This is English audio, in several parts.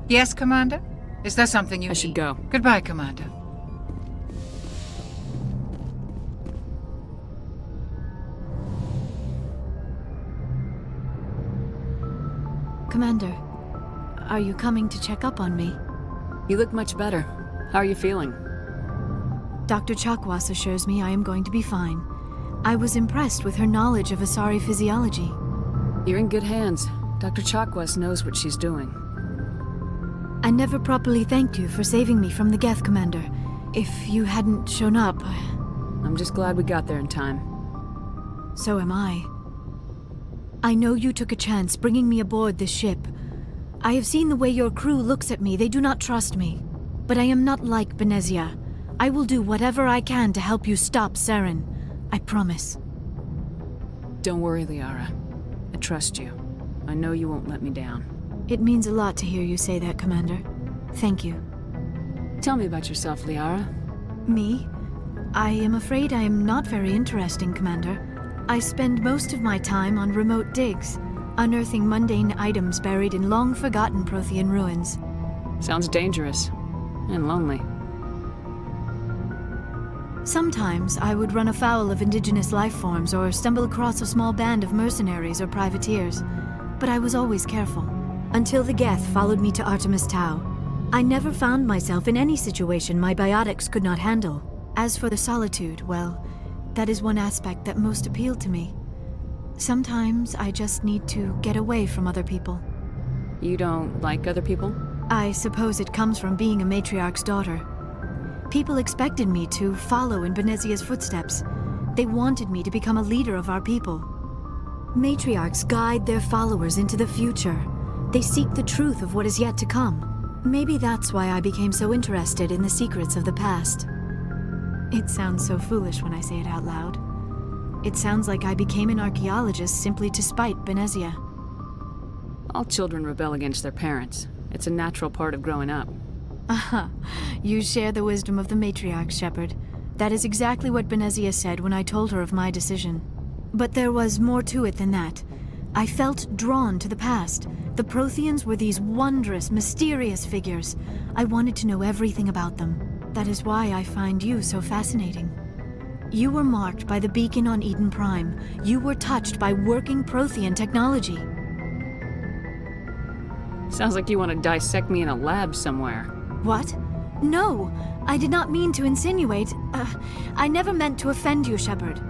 Yes, Commander? Is there something you I should go. Goodbye, Commander. Commander, are you coming to check up on me? You look much better. How are you feeling? Dr. Chakwas assures me I am going to be fine. I was impressed with her knowledge of Asari physiology. You're in good hands. Dr. Chakwas knows what she's doing. I never properly thanked you for saving me from the Geth, Commander. If you hadn't shown up... I'm just glad we got there in time. So am I. I know you took a chance bringing me aboard this ship. I have seen the way your crew looks at me. They do not trust me. But I am not like Benezia. I will do whatever I can to help you stop Saren. I promise. Don't worry, Liara. I trust you. I know you won't let me down. It means a lot to hear you say that, Commander. Thank you. Tell me about yourself, Liara. Me? I am afraid I am not very interesting, Commander. I spend most of my time on remote digs, unearthing mundane items buried in long-forgotten Prothean ruins. Sounds dangerous. And lonely. Sometimes I would run afoul of indigenous life forms or stumble across a small band of mercenaries or privateers. But I was always careful. Until the Geth followed me to Artemis Tau. I never found myself in any situation my biotics could not handle. As for the solitude, well, that is one aspect that most appealed to me. Sometimes I just need to get away from other people. You don't like other people? I suppose it comes from being a matriarch's daughter. People expected me to follow in Benezia's footsteps. They wanted me to become a leader of our people. Matriarchs guide their followers into the future. They seek the truth of what is yet to come. Maybe that's why I became so interested in the secrets of the past. It sounds so foolish when I say it out loud. It sounds like I became an archaeologist simply to spite Benezia. All children rebel against their parents. It's a natural part of growing up. Aha, you share the wisdom of the matriarch, Shepard. That is exactly what Benezia said when I told her of my decision. But there was more to it than that. I felt drawn to the past. The Protheans were these wondrous, mysterious figures. I wanted to know everything about them. That is why I find you so fascinating. You were marked by the beacon on Eden Prime. You were touched by working Prothean technology. Sounds like you want to dissect me in a lab somewhere. What? No! I did not mean to insinuate. I never meant to offend you, Shepard.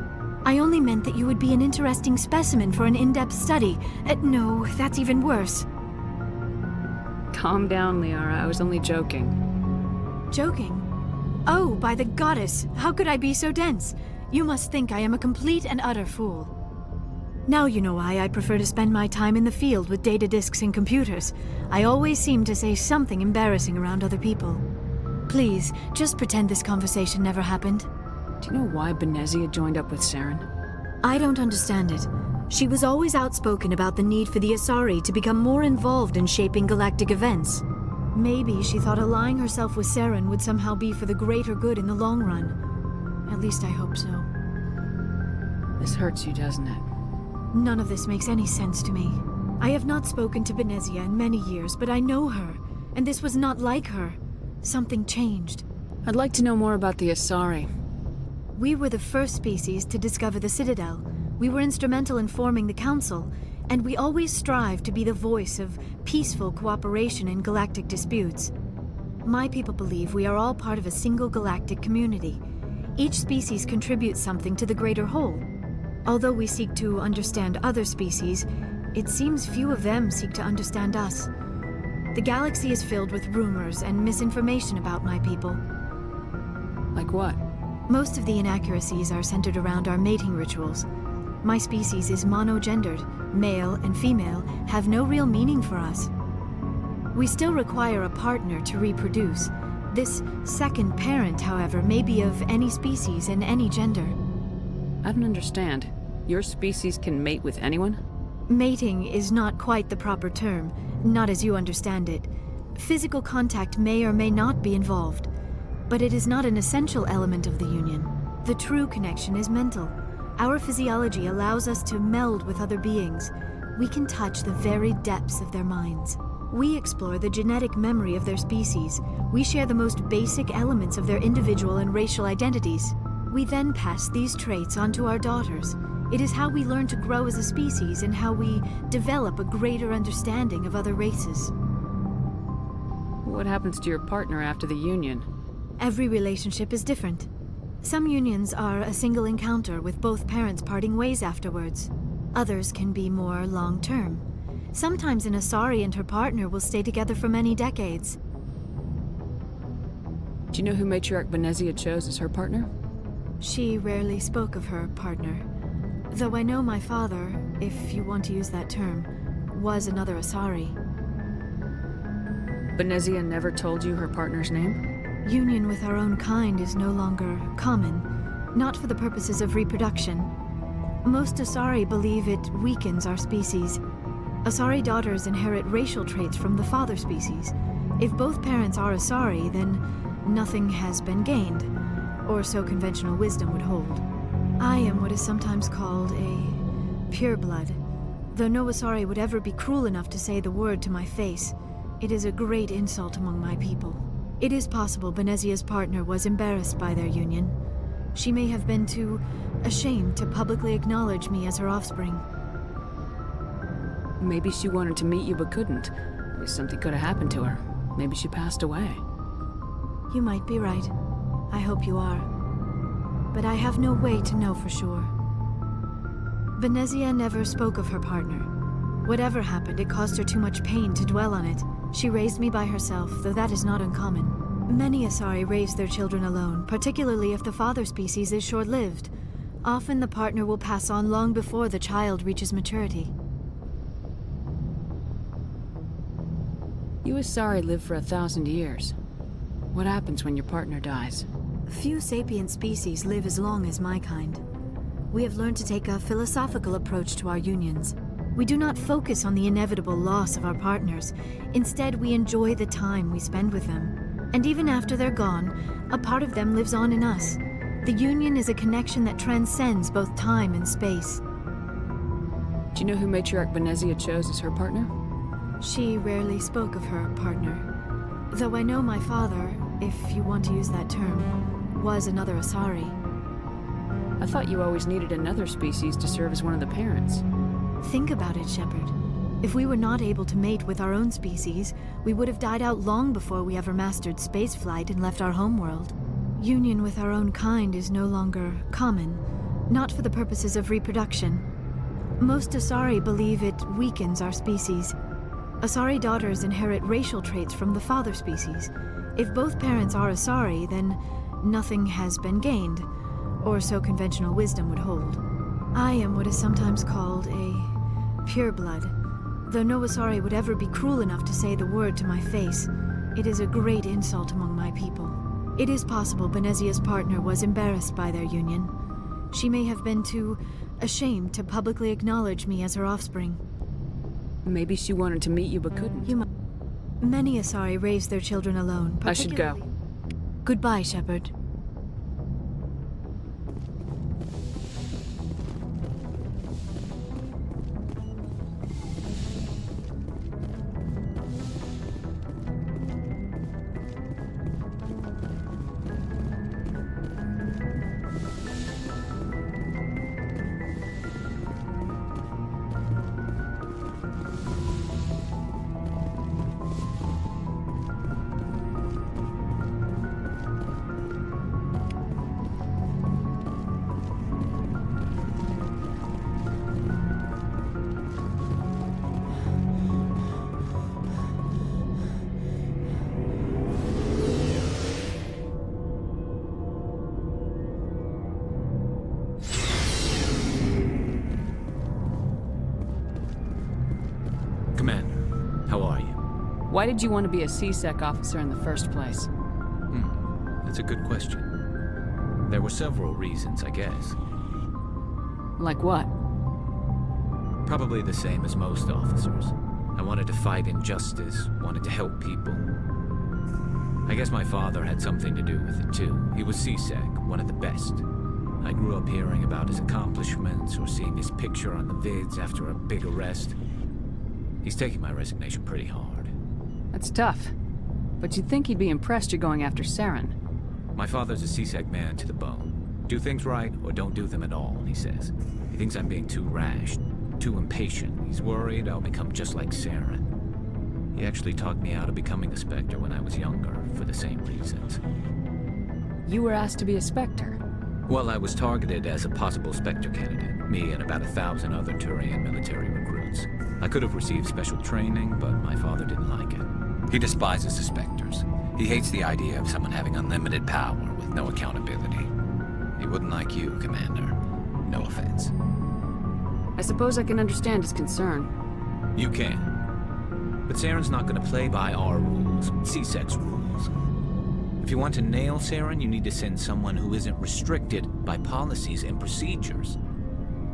I only meant that you would be an interesting specimen for an in-depth study. No, that's even worse. Calm down, Liara. I was only joking. Joking? Oh, by the goddess, how could I be so dense? You must think I am a complete and utter fool. Now you know why I prefer to spend my time in the field with data disks and computers. I always seem to say something embarrassing around other people. Please, just pretend this conversation never happened. Do you know why Benezia joined up with Saren? I don't understand it. She was always outspoken about the need for the Asari to become more involved in shaping galactic events. Maybe she thought allying herself with Saren would somehow be for the greater good in the long run. At least I hope so. This hurts you, doesn't it? None of this makes any sense to me. I have not spoken to Benezia in many years, but I know her, and this was not like her. Something changed. I'd like to know more about the Asari. We were the first species to discover the Citadel. We were instrumental in forming the Council, and we always strive to be the voice of peaceful cooperation in galactic disputes. My people believe we are all part of a single galactic community. Each species contributes something to the greater whole. Although we seek to understand other species, it seems few of them seek to understand us. The galaxy is filled with rumors and misinformation about my people. Like what? Most of the inaccuracies are centered around our mating rituals. My species is monogendered. Male and female have no real meaning for us. We still require a partner to reproduce. This second parent, however, may be of any species and any gender. I don't understand. Your species can mate with anyone? Mating is not quite the proper term, not as you understand it. Physical contact may or may not be involved, but it is not an essential element of the union. The true connection is mental. Our physiology allows us to meld with other beings. We can touch the very depths of their minds. We explore the genetic memory of their species. We share the most basic elements of their individual and racial identities. We then pass these traits on to our daughters. It is how we learn to grow as a species and how we develop a greater understanding of other races. What happens to your partner after the union? Every relationship is different. Some unions are a single encounter with both parents parting ways afterwards. Others can be more long-term. Sometimes an Asari and her partner will stay together for many decades. Do you know who Matriarch Venezia chose as her partner? She rarely spoke of her partner. Though I know my father, if you want to use that term, was another Asari. Venezia never told you her partner's name? Union with our own kind is no longer common, not for the purposes of reproduction. Most Asari believe it weakens our species. Asari daughters inherit racial traits from the father species. If both parents are Asari, then nothing has been gained, or so conventional wisdom would hold. I am what is sometimes called a pureblood. Though no Asari would ever be cruel enough to say the word to my face, it is a great insult among my people. It is possible Venezia's partner was embarrassed by their union. She may have been too ashamed to publicly acknowledge me as her offspring. Maybe she wanted to meet you but couldn't. Something could have happened to her. Maybe she passed away. You might be right. I hope you are. But I have no way to know for sure. Venezia never spoke of her partner. Whatever happened, it caused her too much pain to dwell on it. She raised me by herself, though that is not uncommon. Many Asari raise their children alone, particularly if the father species is short-lived. Often the partner will pass on long before the child reaches maturity. You Asari live for 1,000 years. What happens when your partner dies? Few sapient species live as long as my kind. We have learned to take a philosophical approach to our unions. We do not focus on the inevitable loss of our partners. Instead, we enjoy the time we spend with them. And even after they're gone, a part of them lives on in us. The union is a connection that transcends both time and space. Do you know who Matriarch Venezia chose as her partner? She rarely spoke of her partner. Though I know my father, if you want to use that term, was another Asari. I thought you always needed another species to serve as one of the parents. Think about it, Shepard. If we were not able to mate with our own species, we would have died out long before we ever mastered spaceflight and left our homeworld. Union with our own kind is no longer common, not for the purposes of reproduction. Most Asari believe it weakens our species. Asari daughters inherit racial traits from the father species. If both parents are Asari, then nothing has been gained, or so conventional wisdom would hold. I am what is sometimes called a pureblood. Though no Asari would ever be cruel enough to say the word to my face, it is a great insult among my people. It is possible Venezia's partner was embarrassed by their union. She may have been too ashamed to publicly acknowledge me as her offspring. Maybe she wanted to meet you but couldn't. Many Asari raise their children alone. I should go. Goodbye, Shepard. Commander, how are you? Why did you want to be a CSEC officer in the first place? That's a good question. There were several reasons, I guess. Like what? Probably the same as most officers. I wanted to fight injustice, wanted to help people. I guess my father had something to do with it too. He was CSEC, one of the best. I grew up hearing about his accomplishments or seeing his picture on the vids after a big arrest. He's taking my resignation pretty hard. That's tough. But you'd think he'd be impressed you're going after Saren. My father's a CSEC man to the bone. Do things right or don't do them at all, he says. He thinks I'm being too rash, too impatient. He's worried I'll become just like Saren. He actually talked me out of becoming a Spectre when I was younger, for the same reasons. You were asked to be a Spectre. Well, I was targeted as a possible Spectre candidate, me and about 1,000 other Turian military recruits. I could have received special training, but my father didn't like it. He despises the Spectres. He hates the idea of someone having unlimited power with no accountability. He wouldn't like you, Commander. No offense. I suppose I can understand his concern. You can. But Saren's not going to play by our rules, CSEC's rules. If you want to nail Saren, you need to send someone who isn't restricted by policies and procedures.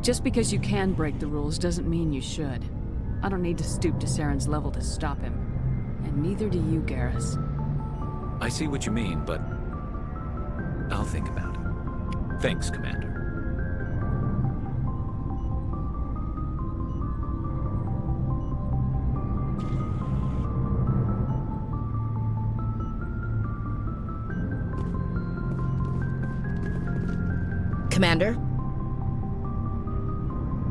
Just because you can break the rules doesn't mean you should. I don't need to stoop to Saren's level to stop him. And neither do you, Garrus. I see what you mean, but I'll think about it. Thanks, Commander. Commander?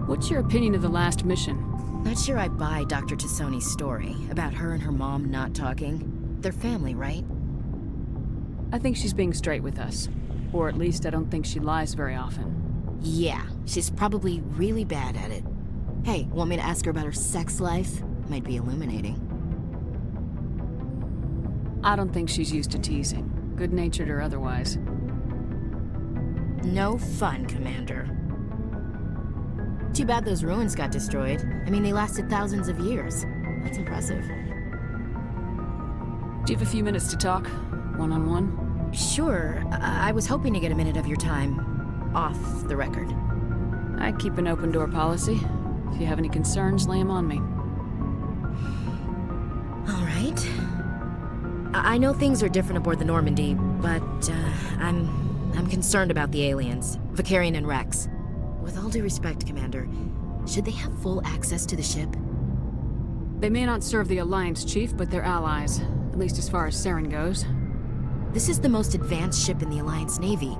What's your opinion of the last mission? Not sure I buy Dr. Tassoni's story about her and her mom not talking. They're family, right? I think she's being straight with us. Or at least I don't think she lies very often. Yeah, she's probably really bad at it. Hey, want me to ask her about her sex life? Might be illuminating. I don't think she's used to teasing, good-natured or otherwise. No fun, Commander. Too bad those ruins got destroyed. I mean, they lasted thousands of years. That's impressive. Do you have a few minutes to talk? One-on-one? Sure. I was hoping to get a minute of your time off the record. I keep an open-door policy. If you have any concerns, lay them on me. All right. I know things are different aboard the Normandy, but I'm concerned about the aliens, Vicarian and Rex. With all due respect, Commander, should they have full access to the ship? They may not serve the Alliance, Chief, but they're allies. At least as far as Saren goes. This is the most advanced ship in the Alliance Navy.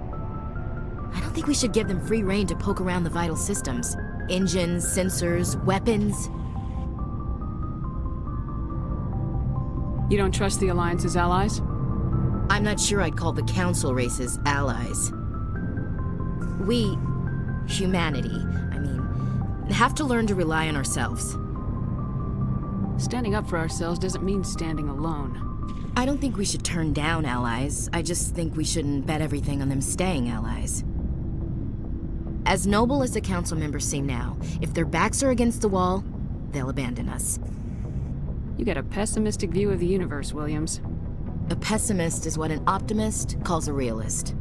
I don't think we should give them free rein to poke around the vital systems. Engines, sensors, weapons. You don't trust the Alliance's allies? I'm not sure I'd call the Council races allies. We, humanity, have to learn to rely on ourselves. Standing up for ourselves doesn't mean standing alone. I don't think we should turn down allies. I just think we shouldn't bet everything on them staying allies. As noble as the Council members seem now, if their backs are against the wall, they'll abandon us. You get a pessimistic view of the universe, Williams. A pessimist is what an optimist calls a realist.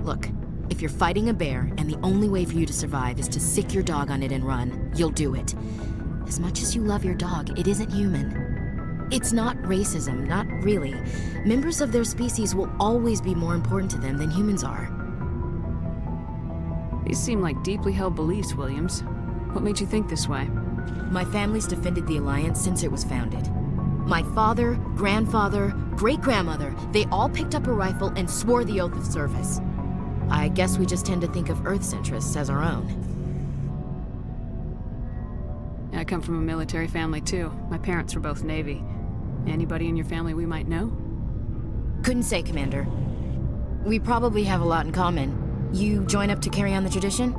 Look, if you're fighting a bear and the only way for you to survive is to sick your dog on it and run, you'll do it. As much as you love your dog, it isn't human. It's not racism, not really. Members of their species will always be more important to them than humans are. These seem like deeply held beliefs, Williams. What made you think this way? My family's defended the Alliance since it was founded. My father, grandfather, great-grandmother, they all picked up a rifle and swore the oath of service. I guess we just tend to think of Earth's interests as our own. I come from a military family, too. My parents were both Navy. Anybody in your family we might know? Couldn't say, Commander. We probably have a lot in common. You join up to carry on the tradition?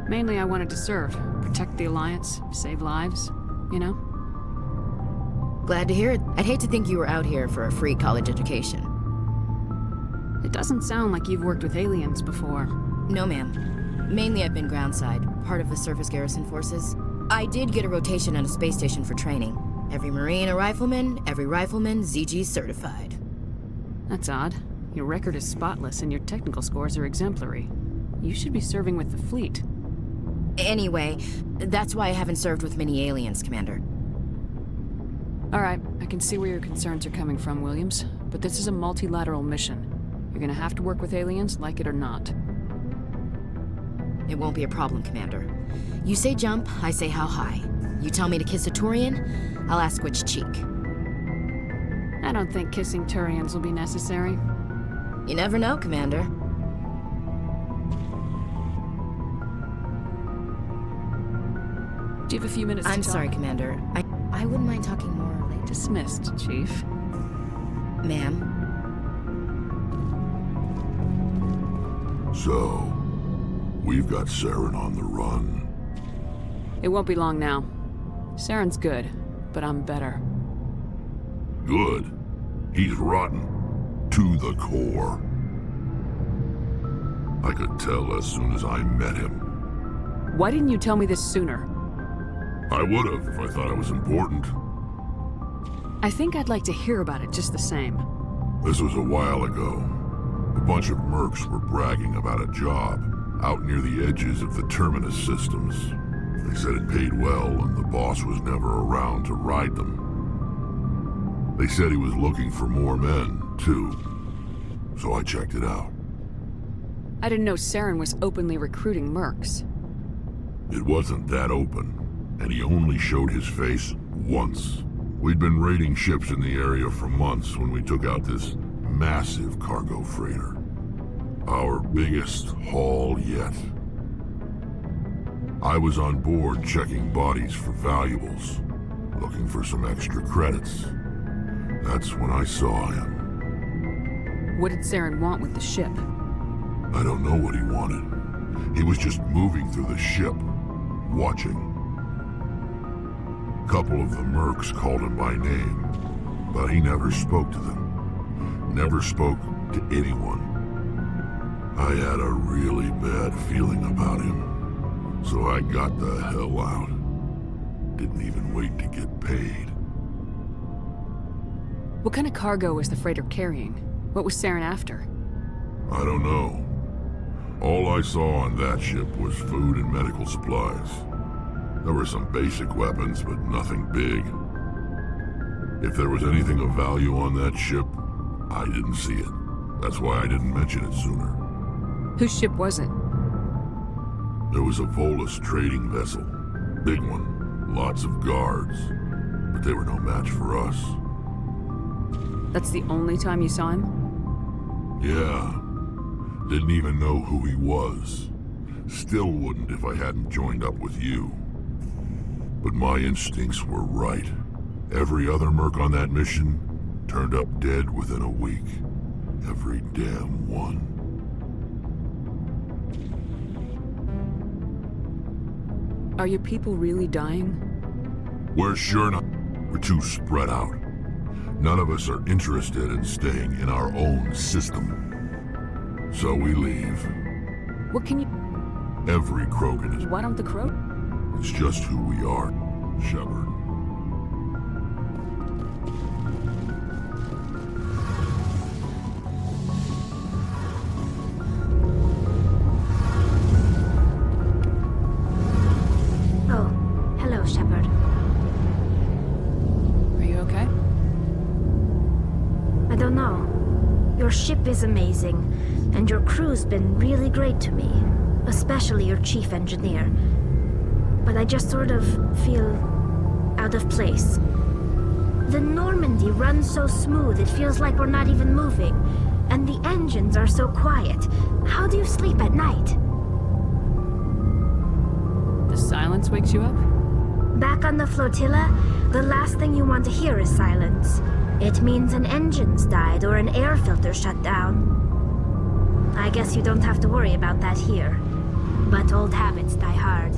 Mainly I wanted to serve. Protect the Alliance, save lives, you know? Glad to hear it. I'd hate to think you were out here for a free college education. It doesn't sound like you've worked with aliens before. No, ma'am. Mainly I've been groundside, part of the surface garrison forces. I did get a rotation on a space station for training. Every Marine a rifleman, every rifleman ZG certified. That's odd. Your record is spotless and your technical scores are exemplary. You should be serving with the fleet. Anyway, that's why I haven't served with many aliens, Commander. All right, I can see where your concerns are coming from, Williams. But this is a multilateral mission. You're gonna have to work with aliens, like it or not. It won't be a problem, Commander. You say jump, I say how high. You tell me to kiss a Turian, I'll ask which cheek. I don't think kissing Turians will be necessary. You never know, Commander. Do you have a few minutes to I'm talk? sorry, Commander. I wouldn't mind talking more later. Dismissed, Chief. Ma'am. So, we've got Saren on the run. It won't be long now. Saren's good, but I'm better. Good. He's rotten. To the core. I could tell as soon as I met him. Why didn't you tell me this sooner? I would have if I thought it was important. I think I'd like to hear about it just the same. This was a while ago. A bunch of mercs were bragging about a job out near the edges of the Terminus systems. They said it paid well and the boss was never around to ride them. They said he was looking for more men, too. So I checked it out. I didn't know Saren was openly recruiting mercs. It wasn't that open, and he only showed his face once. We'd been raiding ships in the area for months when we took out this massive cargo freighter. Our biggest haul yet. I was on board checking bodies for valuables, looking for some extra credits. That's when I saw him. What did Saren want with the ship? I don't know what he wanted. He was just moving through the ship, watching. A couple of the mercs called him by name, but he never spoke to them. Never spoke to anyone. I had a really bad feeling about him, so I got the hell out. Didn't even wait to get paid. What kind of cargo was the freighter carrying? What was Saren after? I don't know. All I saw on that ship was food and medical supplies. There were some basic weapons, but nothing big. If there was anything of value on that ship, I didn't see it. That's why I didn't mention it sooner. Whose ship was it? There was a Volus trading vessel. Big one. Lots of guards. But they were no match for us. That's the only time you saw him? Yeah. Didn't even know who he was. Still wouldn't if I hadn't joined up with you. But my instincts were right. Every other merc on that mission turned up dead within a week. Every damn one. Are your people really dying? We're sure not. We're too spread out. None of us are interested in staying in our own system. So we leave. What can you... Every Krogan is... Why don't the Crow... It's just who we are, Shepard. Oh, hello, Shepard. Are you okay? I don't know. Your ship is amazing, and your crew's been really great to me, especially your chief engineer. But I just sort of feel out of place. The Normandy runs so smooth it feels like we're not even moving, and the engines are so quiet. How do you sleep at night? The silence wakes you up? Back on the flotilla, the last thing you want to hear is silence. It means an engine's died or an air filter shut down. I guess you don't have to worry about that here. But old habits die hard.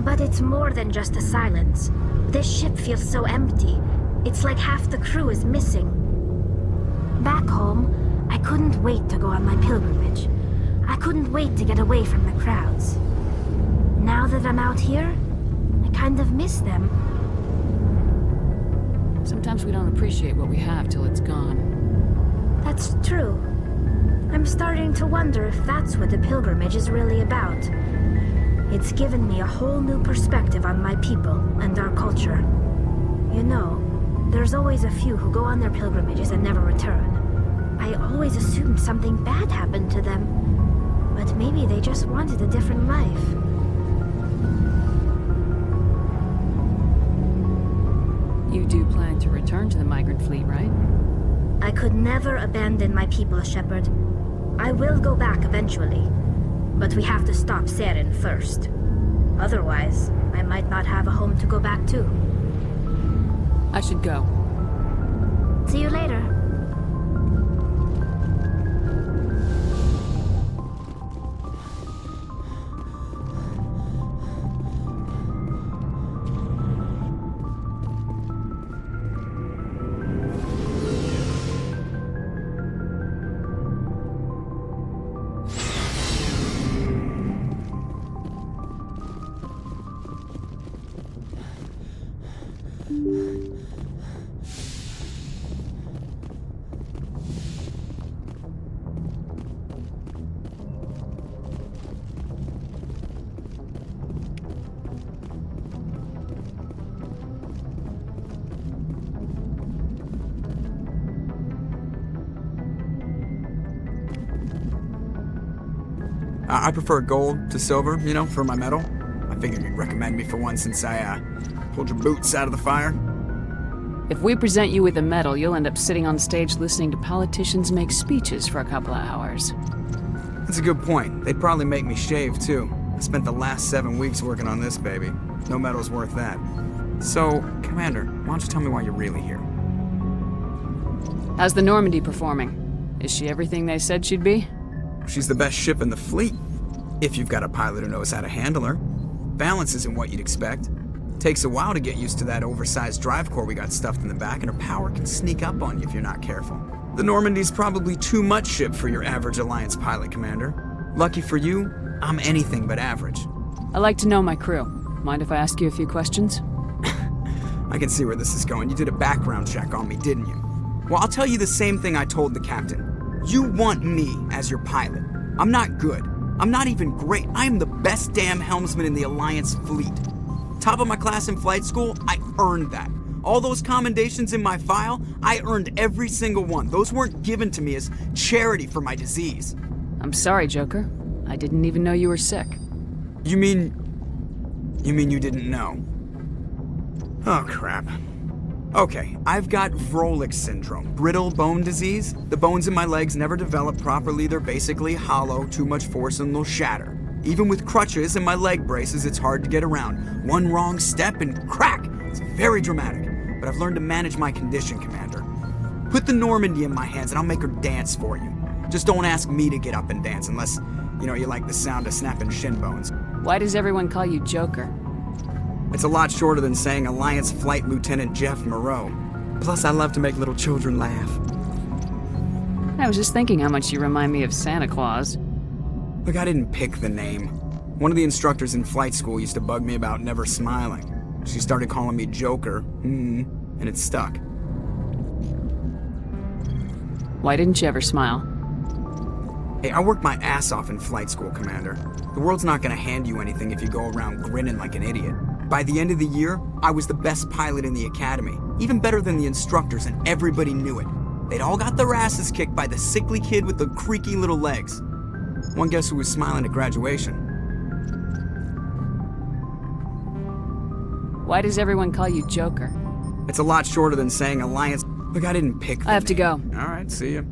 But it's more than just the silence. This ship feels so empty. It's like half the crew is missing. Back home, I couldn't wait to go on my pilgrimage. I couldn't wait to get away from the crowds. Now that I'm out here, I kind of miss them. Sometimes we don't appreciate what we have till it's gone. That's true. I'm starting to wonder if that's what the pilgrimage is really about. It's given me a whole new perspective on my people and our culture. You know, there's always a few who go on their pilgrimages and never return. I always assumed something bad happened to them, but maybe they just wanted a different life. You do plan to return to the migrant fleet, right? I could never abandon my people, Shepard. I will go back eventually, but we have to stop Saren first. Otherwise, I might not have a home to go back to. I should go. See you later. I prefer gold to silver, you know, for my medal. I figured you'd recommend me for one since I, pulled your boots out of the fire. If we present you with a medal, you'll end up sitting on stage listening to politicians make speeches for a couple of hours. That's a good point. They'd probably make me shave, too. I spent the last 7 weeks working on this baby. No medal's worth that. So, Commander, why don't you tell me why you're really here? How's the Normandy performing? Is she everything they said she'd be? She's the best ship in the fleet, if you've got a pilot who knows how to handle her. Balance isn't what you'd expect. Takes a while to get used to that oversized drive core we got stuffed in the back, and her power can sneak up on you if you're not careful. The Normandy's probably too much ship for your average Alliance pilot, Commander. Lucky for you, I'm anything but average. I like to know my crew. Mind if I ask you a few questions? I can see where this is going. You did a background check on me, didn't you? Well, I'll tell you the same thing I told the captain. You want me as your pilot. I'm not good. I'm not even great. I am the best damn helmsman in the Alliance fleet. Top of my class in flight school, I earned that. All those commendations in my file, I earned every single one. Those weren't given to me as charity for my disease. I'm sorry, Joker. I didn't even know you were sick. You mean you didn't know? Oh, crap. Okay, I've got Vrolik syndrome, brittle bone disease. The bones in my legs never develop properly. They're basically hollow, too much force and they'll shatter. Even with crutches and my leg braces, it's hard to get around. One wrong step and crack! It's very dramatic. But I've learned to manage my condition, Commander. Put the Normandy in my hands and I'll make her dance for you. Just don't ask me to get up and dance unless, you like the sound of snapping shin bones. Why does everyone call you Joker? It's a lot shorter than saying Alliance Flight Lieutenant Jeff Moreau. Plus, I love to make little children laugh. I was just thinking how much you remind me of Santa Claus. Look, I didn't pick the name. One of the instructors in flight school used to bug me about never smiling. She started calling me Joker, and it stuck. Why didn't you ever smile? Hey, I worked my ass off in flight school, Commander. The world's not gonna hand you anything if you go around grinning like an idiot. By the end of the year, I was the best pilot in the academy, even better than the instructors, and everybody knew it. They'd all got their asses kicked by the sickly kid with the creaky little legs. One guess who was smiling at graduation? Why does everyone call you Joker? It's a lot shorter than saying Alliance. Look, I didn't pick the I have to name. go. All right, see ya.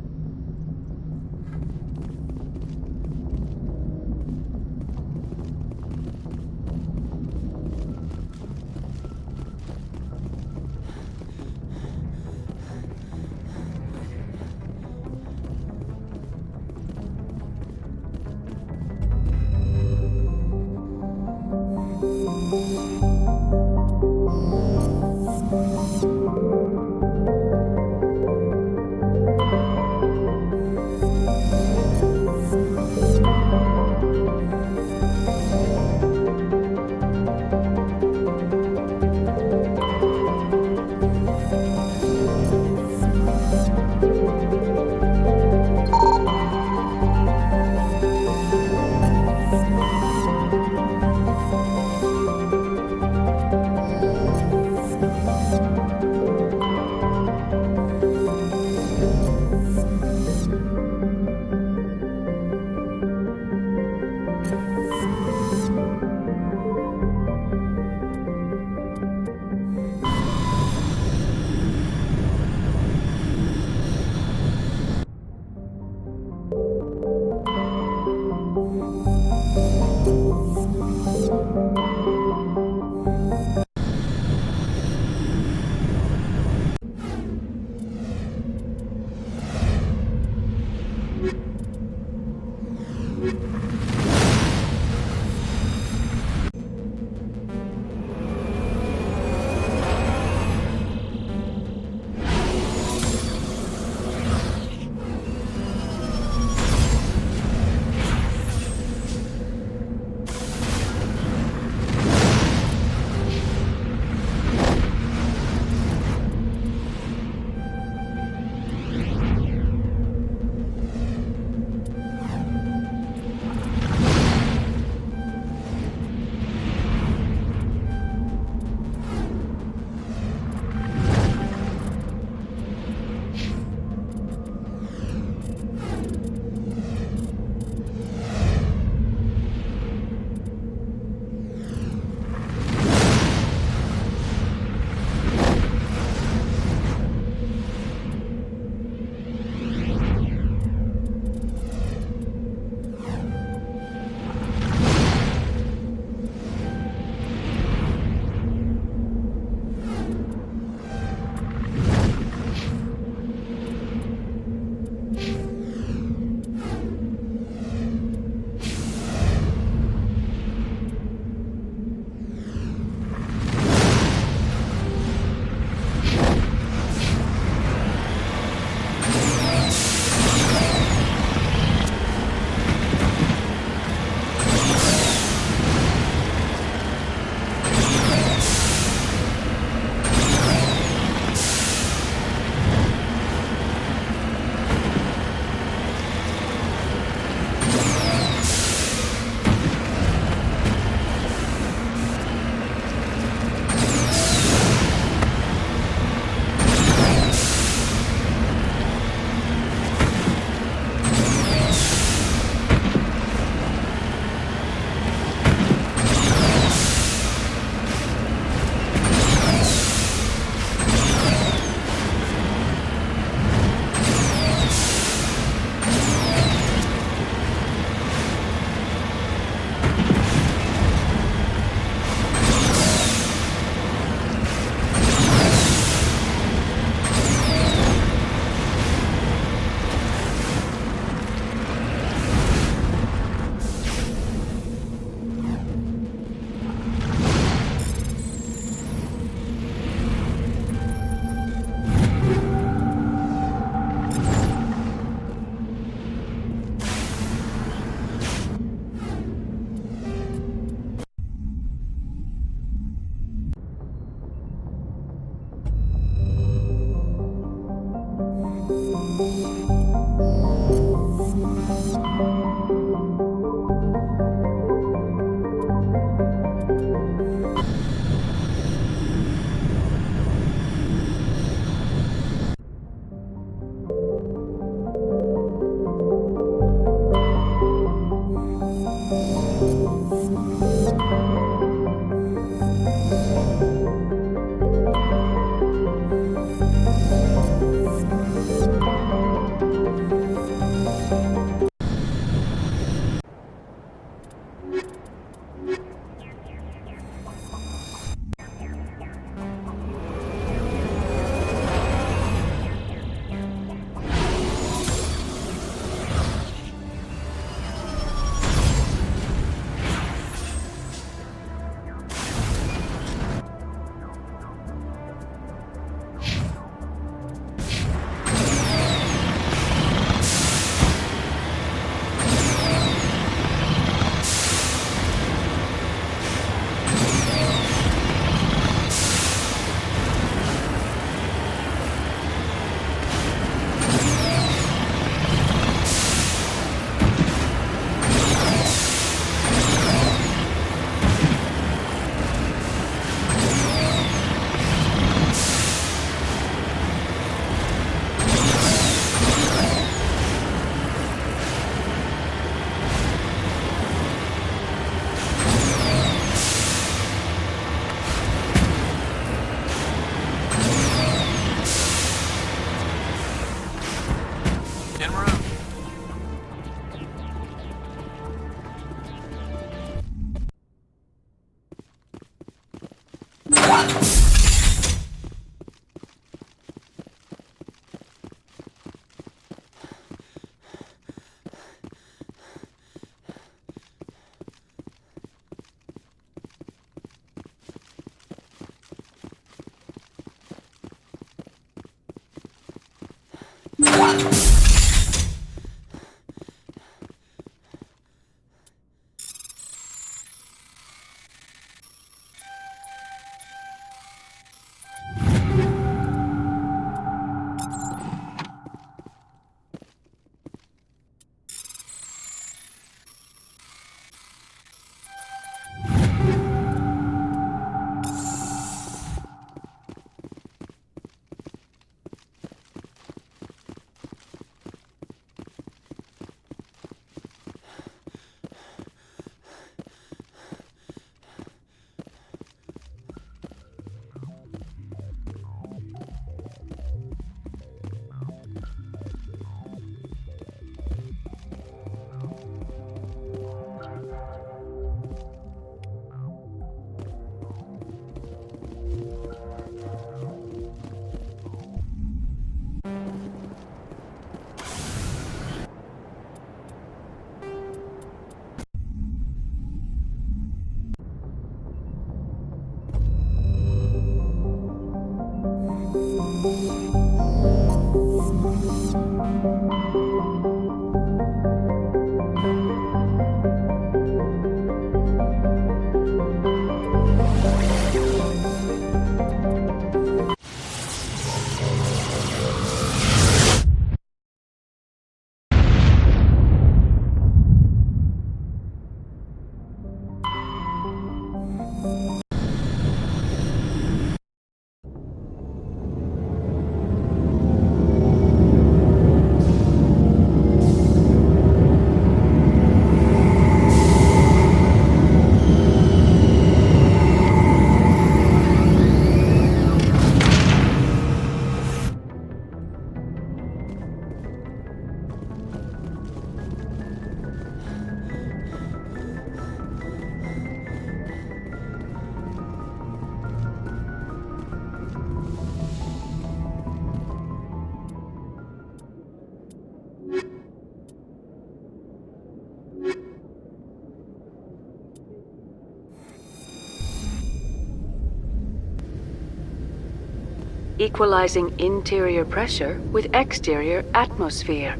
Equalizing interior pressure with exterior atmosphere.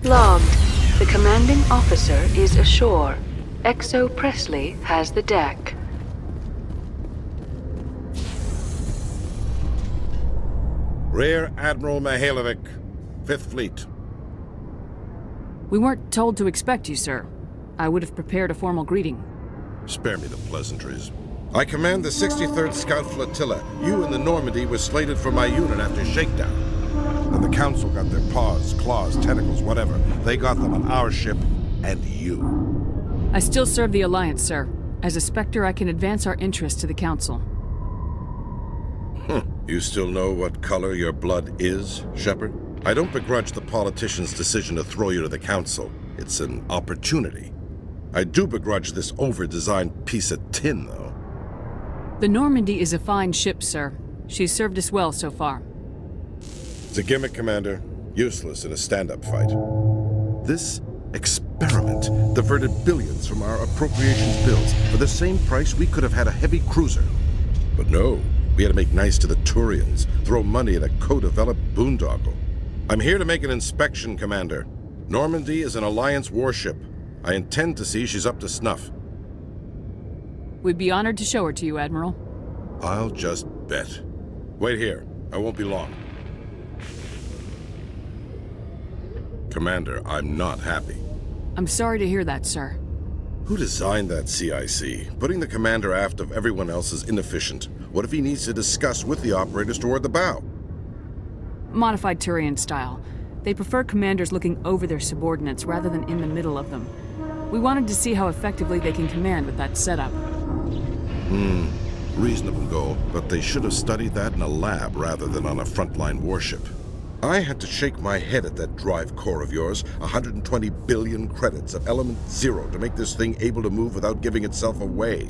Logged. The commanding officer is ashore. XO Presley has the deck. Rear Admiral Mihailovic, Fifth Fleet. We weren't told to expect you, sir. I would have prepared a formal greeting. Spare me the pleasantries. I command the 63rd Scout Flotilla. You and the Normandy were slated for my unit after shakedown. And the Council got their paws, claws, tentacles, whatever. They got them on our ship, and you. I still serve the Alliance, sir. As a Spectre, I can advance our interests to the Council. You still know what color your blood is, Shepard? I don't begrudge the politician's decision to throw you to the Council. It's an opportunity. I do begrudge this over-designed piece of tin, though. The Normandy is a fine ship, sir. She's served us well so far. It's a gimmick, Commander. Useless in a stand-up fight. This experiment diverted billions from our appropriations bills. For the same price, we could have had a heavy cruiser. But no, we had to make nice to the Turians, throw money at a co-developed boondoggle. I'm here to make an inspection, Commander. Normandy is an Alliance warship. I intend to see she's up to snuff. We'd be honored to show her to you, Admiral. I'll just bet. Wait here. I won't be long. Commander, I'm not happy. I'm sorry to hear that, sir. Who designed that CIC? Putting the commander aft of everyone else is inefficient. What if he needs to discuss with the operators toward the bow? Modified Turian style. They prefer commanders looking over their subordinates rather than in the middle of them. We wanted to see how effectively they can command with that setup. Reasonable goal, but they should have studied that in a lab rather than on a frontline warship. I had to shake my head at that drive core of yours. 120 billion credits of element 0 to make this thing able to move without giving itself away.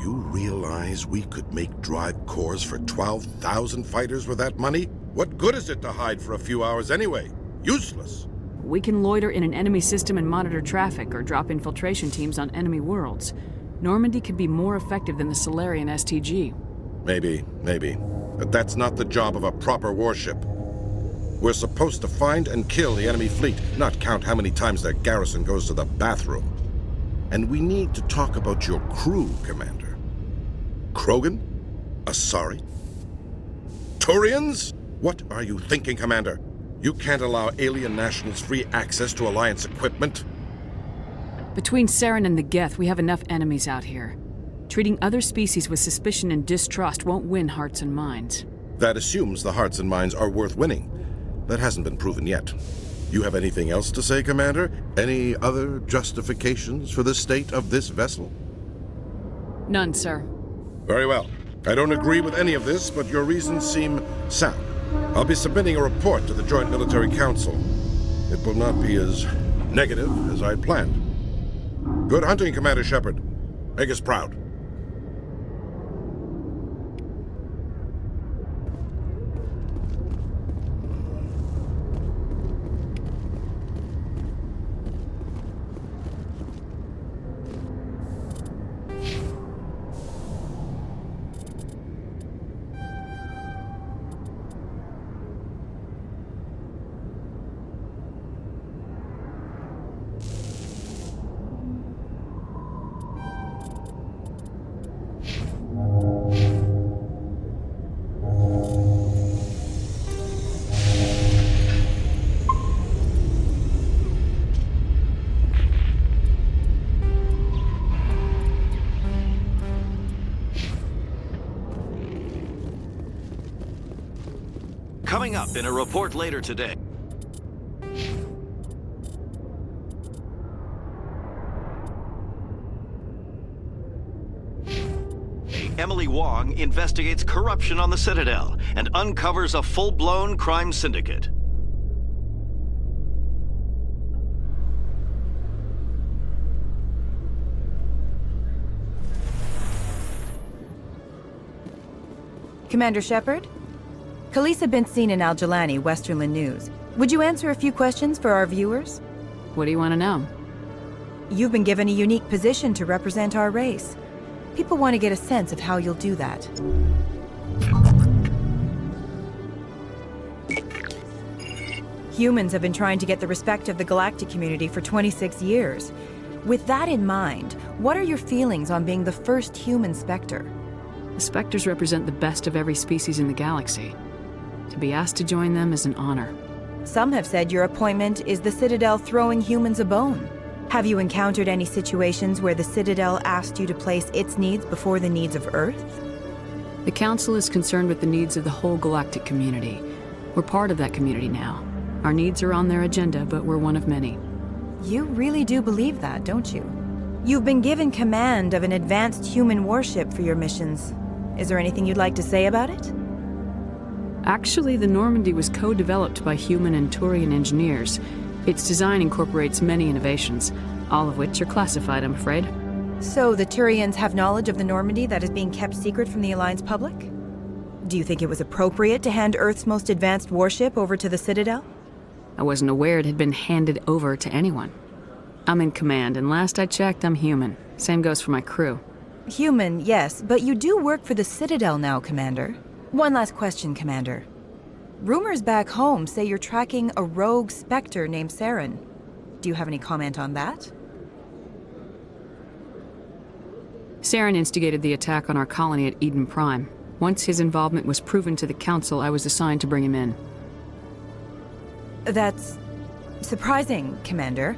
You realize we could make drive cores for 12,000 fighters with that money? What good is it to hide for a few hours anyway? Useless. We can loiter in an enemy system and monitor traffic or drop infiltration teams on enemy worlds. Normandy could be more effective than the Solarian STG. Maybe. But that's not the job of a proper warship. We're supposed to find and kill the enemy fleet, not count how many times their garrison goes to the bathroom. And we need to talk about your crew, Commander. Krogan? Asari? Turians? What are you thinking, Commander? You can't allow alien nationals free access to Alliance equipment. Between Saren and the Geth, we have enough enemies out here. Treating other species with suspicion and distrust won't win hearts and minds. That assumes the hearts and minds are worth winning. That hasn't been proven yet. You have anything else to say, Commander? Any other justifications for the state of this vessel? None, sir. Very well. I don't agree with any of this, but your reasons seem sound. I'll be submitting a report to the Joint Military Council. It will not be as negative as I had planned. Good hunting, Commander Shepard. Make us proud. Coming up in a report later today. Emily Wong investigates corruption on the Citadel and uncovers a full-blown crime syndicate. Commander Shepard? Khalees been seen in Al-Jalani, Westerland News. Would you answer a few questions for our viewers? What do you want to know? You've been given a unique position to represent our race. People want to get a sense of how you'll do that. Humans have been trying to get the respect of the galactic community for 26 years. With that in mind, what are your feelings on being the first human Spectre? The Spectres represent the best of every species in the galaxy. To be asked to join them is an honor. Some have said your appointment is the Citadel throwing humans a bone. Have you encountered any situations where the Citadel asked you to place its needs before the needs of Earth? The Council is concerned with the needs of the whole galactic community. We're part of that community now. Our needs are on their agenda, but we're one of many. You really do believe that, don't you? You've been given command of an advanced human warship for your missions. Is there anything you'd like to say about it? Actually, the Normandy was co-developed by human and Turian engineers. Its design incorporates many innovations, all of which are classified, I'm afraid. So the Turians have knowledge of the Normandy that is being kept secret from the Alliance public? Do you think it was appropriate to hand Earth's most advanced warship over to the Citadel? I wasn't aware it had been handed over to anyone. I'm in command, and last I checked, I'm human. Same goes for my crew. Human, yes, but you do work for the Citadel now, Commander. One last question, Commander. Rumors back home say you're tracking a rogue Spectre named Saren. Do you have any comment on that? Saren instigated the attack on our colony at Eden Prime. Once his involvement was proven to the Council, I was assigned to bring him in. That's surprising, Commander.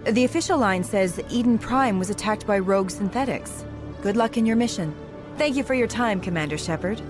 The official line says Eden Prime was attacked by rogue synthetics. Good luck in your mission. Thank you for your time, Commander Shepard.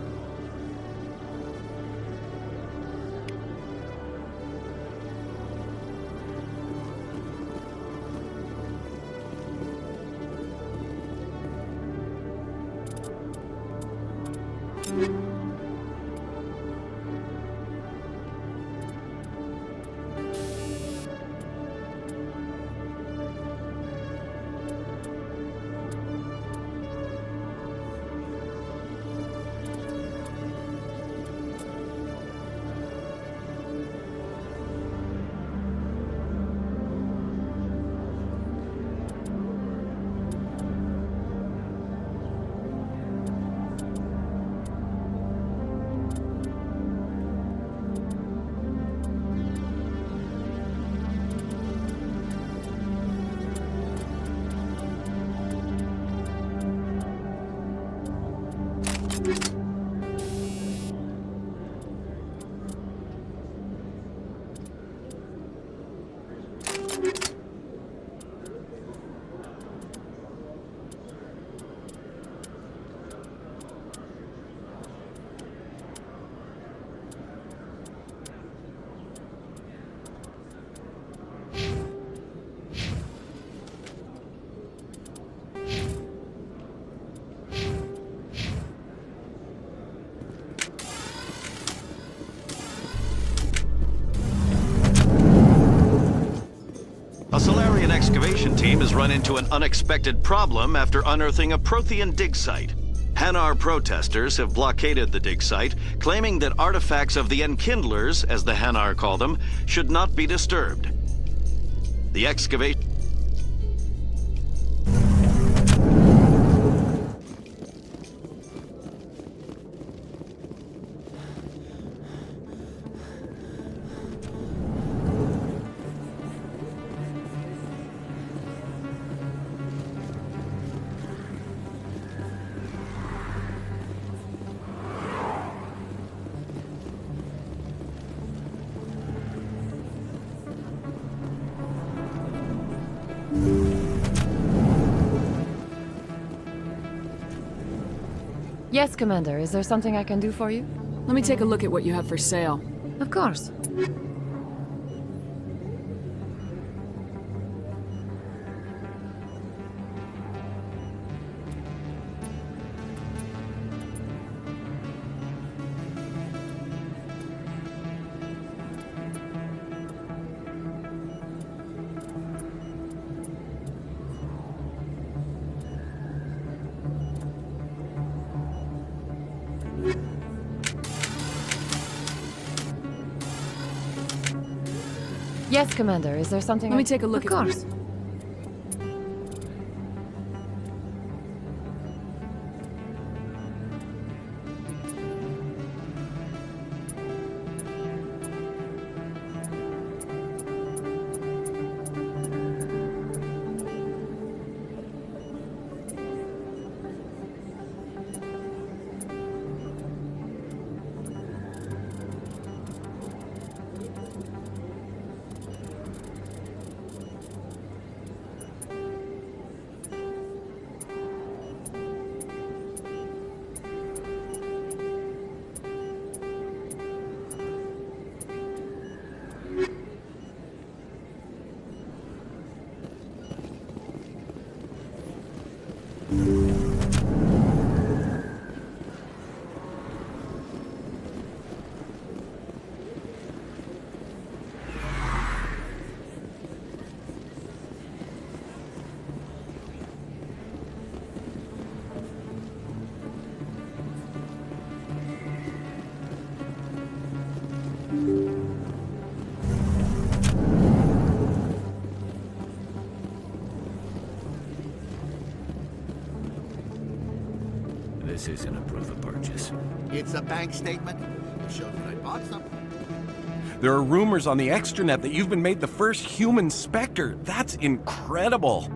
A Solarian excavation team has run into an unexpected problem after unearthing a Prothean dig site. Hanar protesters have blockaded the dig site, claiming that artifacts of the Enkindlers, as the Hanar call them, should not be disturbed. The excavation... Yes, Commander. Is there something I can do for you? Let me take a look at what you have for sale. Of course. Yes, Commander. Is there something Let me take a look Of course. This isn't a proof of purchase. It's a bank statement. It shows that I bought something. There are rumors on the extranet that you've been made the first human Spectre. That's incredible.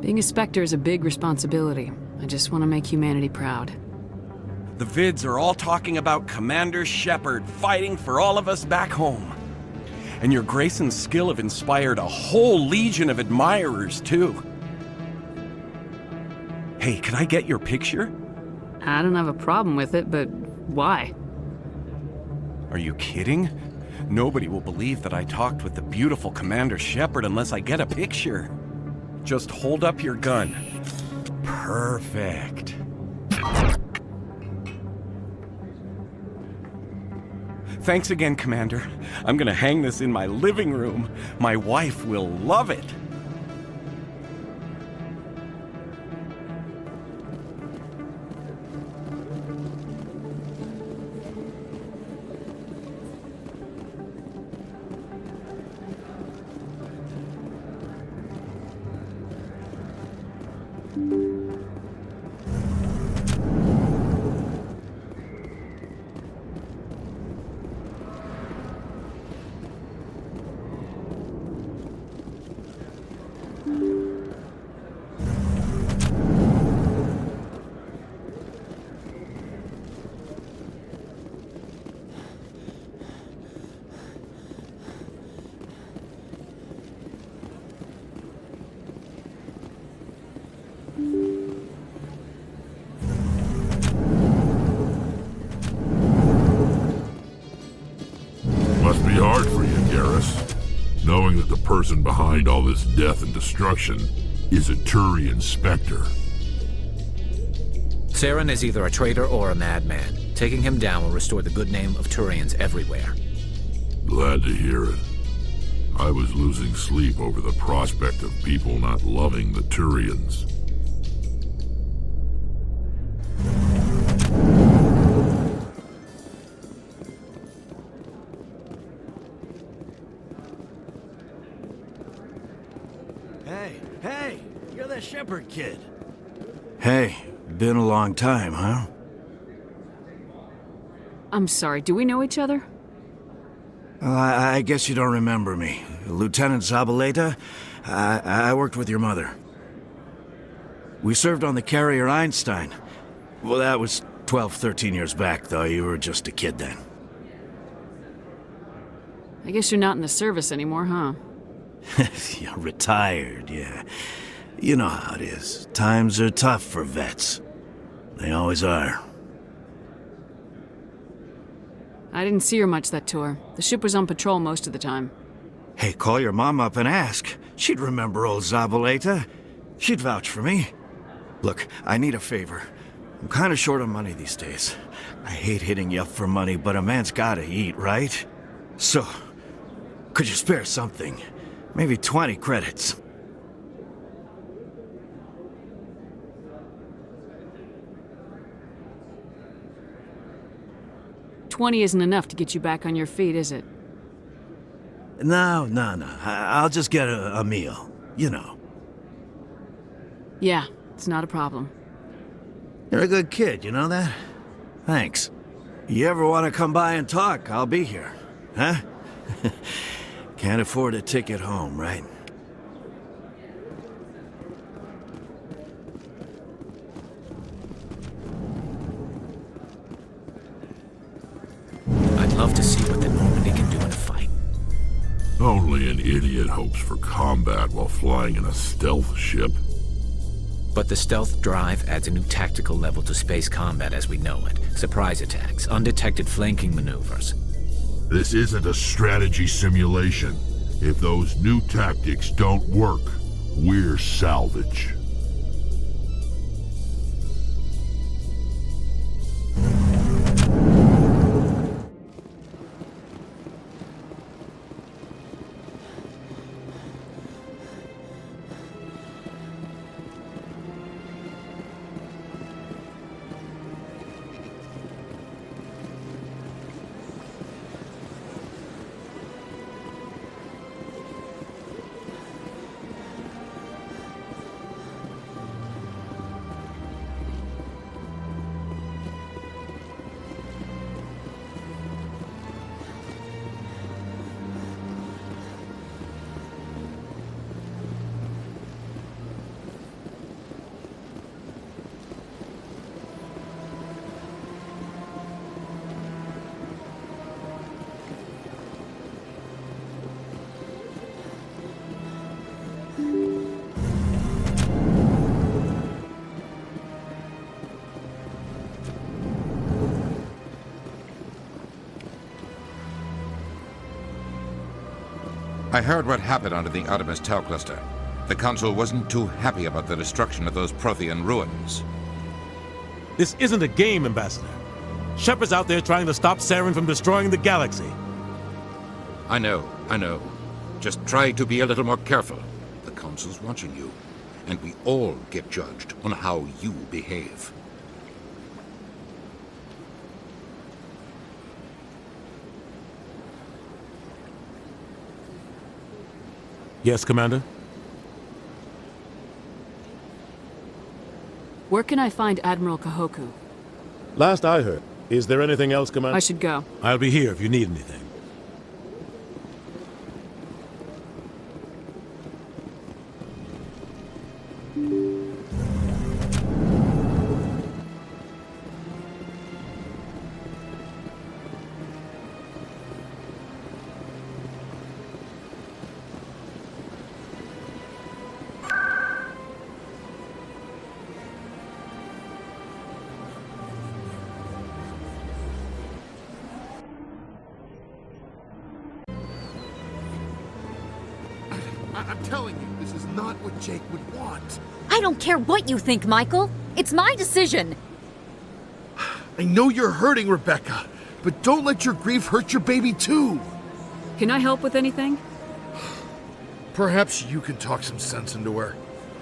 Being a Spectre is a big responsibility. I just want to make humanity proud. The vids are all talking about Commander Shepard fighting for all of us back home. And your grace and skill have inspired a whole legion of admirers, too. Hey, can I get your picture? I don't have a problem with it, but why? Are you kidding? Nobody will believe that I talked with the beautiful Commander Shepard unless I get a picture. Just hold up your gun. Perfect. Thanks again, Commander. I'm gonna hang this in my living room. My wife will love it. Must be hard for you, Garrus, knowing that the person behind all this death and destruction is a Turian Spectre. Saren is either a traitor or a madman. Taking him down will restore the good name of Turians everywhere. Glad to hear it. I was losing sleep over the prospect of people not loving the Turians. Hey, you're the Shepard kid. Hey, been a long time, huh? I'm sorry, do we know each other? Well, I guess you don't remember me. Lieutenant Zabaleta, I worked with your mother. We served on the carrier Einstein. Well, that was 12, 13 years back, though. You were just a kid then. I guess you're not in the service anymore, huh? You're retired, yeah. You know how it is. Times are tough for vets. They always are. I didn't see her much that tour. The ship was on patrol most of the time. Hey, call your mom up and ask. She'd remember old Zabaleta. She'd vouch for me. Look, I need a favor. I'm kind of short on money these days. I hate hitting you up for money, but a man's gotta eat, right? So, could you spare something? Maybe 20 credits. $20 isn't enough to get you back on your feet, is it? No. I'll just get a meal. You know. Yeah, it's not a problem. You're a good kid, you know that? Thanks. You ever want to come by and talk, I'll be here. Huh? Can't afford a ticket home, right? I'd love to see what the Normandy can do in a fight. Only an idiot hopes for combat while flying in a stealth ship. But the stealth drive adds a new tactical level to space combat as we know it. Surprise attacks, undetected flanking maneuvers. This isn't a strategy simulation. If those new tactics don't work, we're salvage. I heard what happened under the Artemis Tau cluster. The Council wasn't too happy about the destruction of those Prothean ruins. This isn't a game, Ambassador. Shepard's out there trying to stop Saren from destroying the galaxy. I know. Just try to be a little more careful. The Council's watching you, and we all get judged on how you behave. Yes, Commander? Where can I find Admiral Kahoku? Last I heard. Is there anything else, Commander? I should go. I'll be here if you need anything. I'm telling you, this is not what Jake would want. I don't care what you think, Michael. It's my decision. I know you're hurting, Rebecca, but don't let your grief hurt your baby too. Can I help with anything? Perhaps you can talk some sense into her.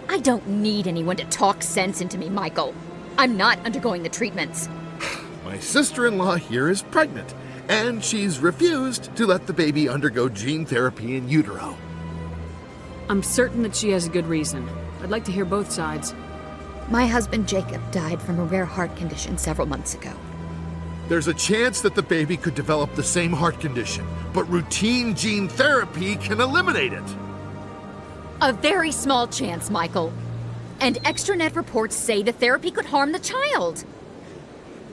I don't need anyone to talk sense into me, Michael. I'm not undergoing the treatments. My sister-in-law here is pregnant, and she's refused to let the baby undergo gene therapy in utero. I'm certain that she has a good reason. I'd like to hear both sides. My husband Jacob died from a rare heart condition several months ago. There's a chance that the baby could develop the same heart condition, but routine gene therapy can eliminate it. A very small chance, Michael. And extranet reports say the therapy could harm the child.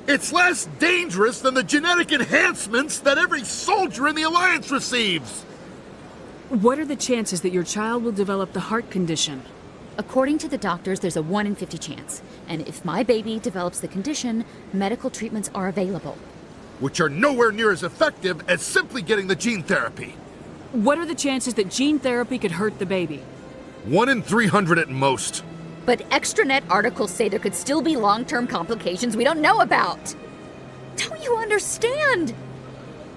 It's less dangerous than the genetic enhancements that every soldier in the Alliance receives. What are the chances that your child will develop the heart condition? According to the doctors, there's a 1 in 50 chance. And if my baby develops the condition, medical treatments are available. Which are nowhere near as effective as simply getting the gene therapy. What are the chances that gene therapy could hurt the baby? 1 in 300 at most. But extranet articles say there could still be long-term complications we don't know about. Don't you understand?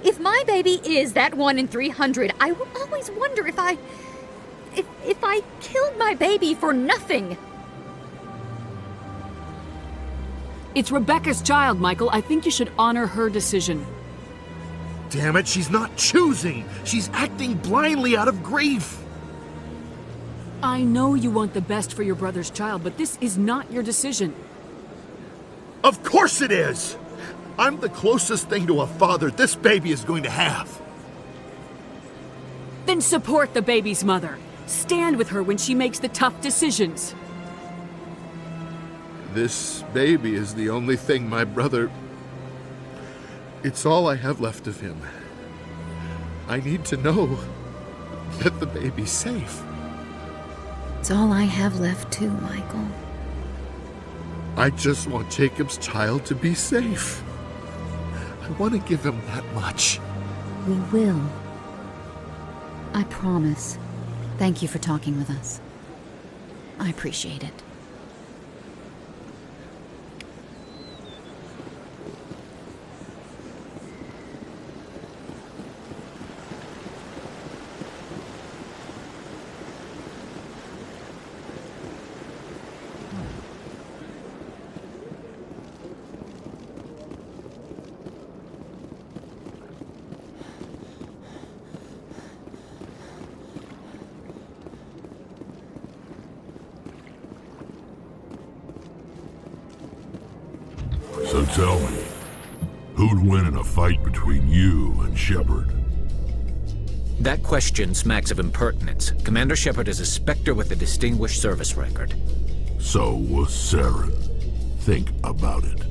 If my baby is that 1 in 300, I will always wonder if I killed my baby for nothing. It's Rebecca's child, Michael. I think you should honor her decision. Damn it, she's not choosing. She's acting blindly out of grief. I know you want the best for your brother's child, but this is not your decision. Of course it is! I'm the closest thing to a father this baby is going to have. Then support the baby's mother. Stand with her when she makes the tough decisions. This baby is the only thing my brother... It's all I have left of him. I need to know that the baby's safe. It's all I have left too, Michael. I just want Jacob's child to be safe. I want to give him that much. We will. I promise. Thank you for talking with us. I appreciate it. So tell me, who'd win in a fight between you and Shepard? That question smacks of impertinence. Commander Shepard is a Spectre with a distinguished service record. So was Saren. Think about it.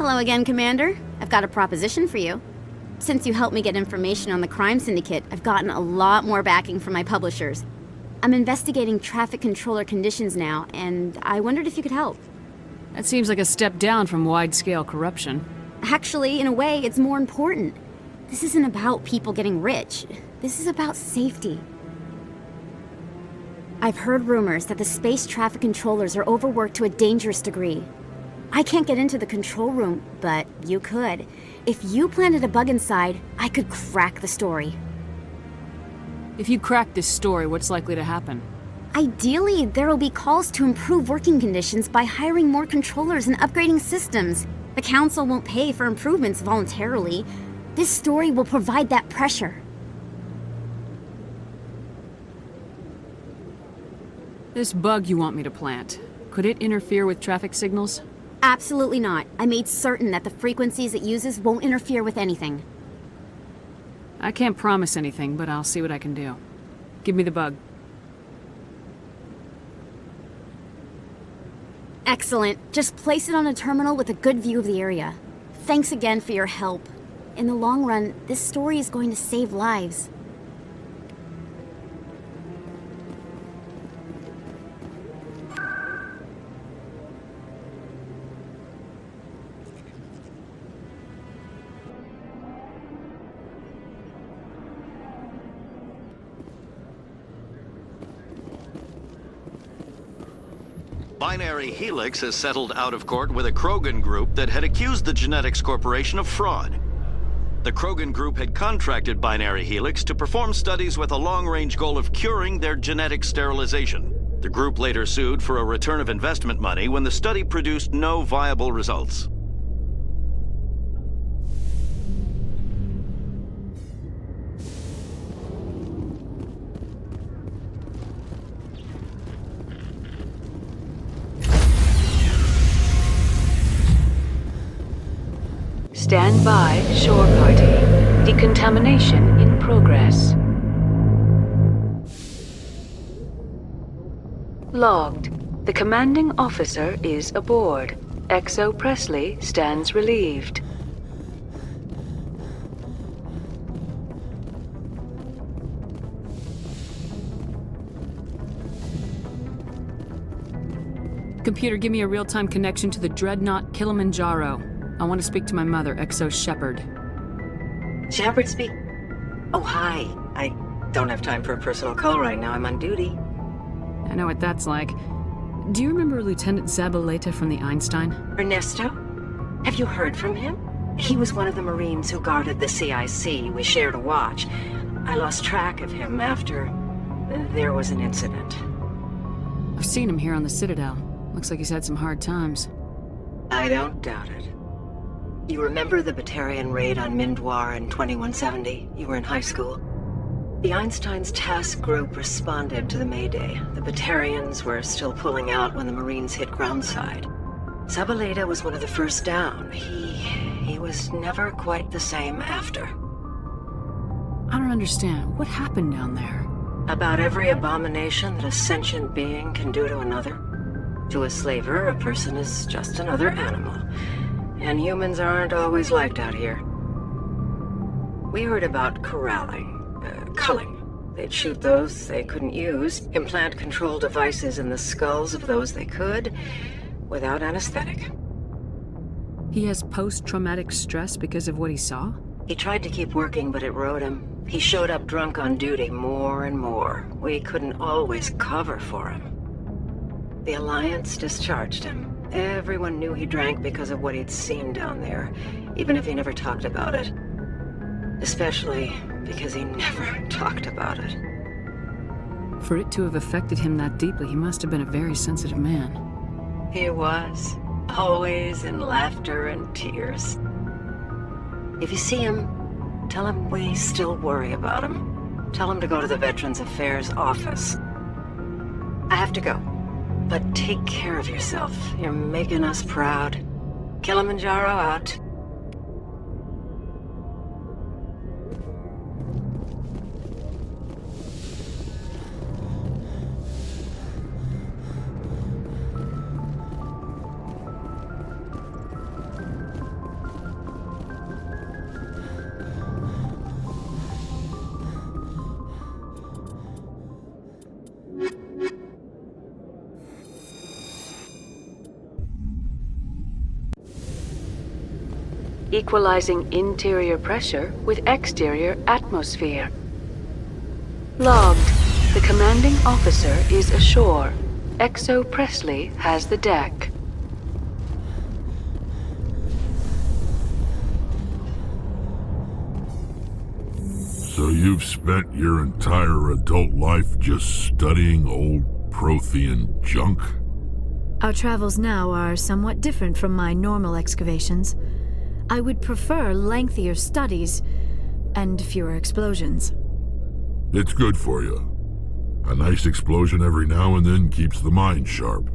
Hello again, Commander. I've got a proposition for you. Since you helped me get information on the crime syndicate, I've gotten a lot more backing from my publishers. I'm investigating traffic controller conditions now, and I wondered if you could help. That seems like a step down from wide-scale corruption. Actually, in a way, it's more important. This isn't about people getting rich. This is about safety. I've heard rumors that the space traffic controllers are overworked to a dangerous degree. I can't get into the control room, but you could. If you planted a bug inside, I could crack the story. If you crack this story, what's likely to happen? Ideally, there will be calls to improve working conditions by hiring more controllers and upgrading systems. The Council won't pay for improvements voluntarily. This story will provide that pressure. This bug you want me to plant, could it interfere with traffic signals? Absolutely not. I made certain that the frequencies it uses won't interfere with anything. I can't promise anything, but I'll see what I can do. Give me the bug. Excellent. Just place it on a terminal with a good view of the area. Thanks again for your help. In the long run, this story is going to save lives. Binary Helix has settled out of court with a Krogan group that had accused the Genetics Corporation of fraud. The Krogan group had contracted Binary Helix to perform studies with a long-range goal of curing their genetic sterilization. The group later sued for a return of investment money when the study produced no viable results. Stand by, shore party. Decontamination in progress. Logged. The commanding officer is aboard. XO Presley stands relieved. Computer, give me a real-time connection to the Dreadnought Kilimanjaro. I want to speak to my mother, XO Shepard. Shepard speak? Oh, hi. I don't have time for a personal call right now. I'm on duty. I know what that's like. Do you remember Lieutenant Zabaleta from the Einstein? Ernesto? Have you heard from him? He was one of the Marines who guarded the CIC. We shared a watch. I lost track of him after there was an incident. I've seen him here on the Citadel. Looks like he's had some hard times. I don't doubt it. You remember the Batarian raid on Mindwar in 2170? You were in high school. The Einstein's task group responded to the Mayday. The Batarians were still pulling out when the Marines hit groundside. Zabaleta was one of the first down. He was never quite the same after. I don't understand. What happened down there? About every abomination that a sentient being can do to another. To a slaver, a person is just another animal. And humans aren't always liked out here. We heard about culling. They'd shoot those they couldn't use, implant control devices in the skulls of those they could, without anesthetic. He has post-traumatic stress because of what he saw? He tried to keep working, but it rode him. He showed up drunk on duty more and more. We couldn't always cover for him. The Alliance discharged him. Everyone knew he drank because of what he'd seen down there, even if he never talked about it. Especially because he never talked about it. For it to have affected him that deeply, he must have been a very sensitive man. He was. Always in laughter and tears. If you see him, tell him we still worry about him. Tell him to go to the Veterans Affairs office. I have to go. But take care of yourself. You're making us proud. Kilimanjaro out. equalizing interior pressure with exterior atmosphere. Logged. The commanding officer is ashore. XO Presley has the deck. So you've spent your entire adult life just studying old Prothean junk? Our travels now are somewhat different from my normal excavations. I would prefer lengthier studies and fewer explosions. It's good for you. A nice explosion every now and then keeps the mind sharp.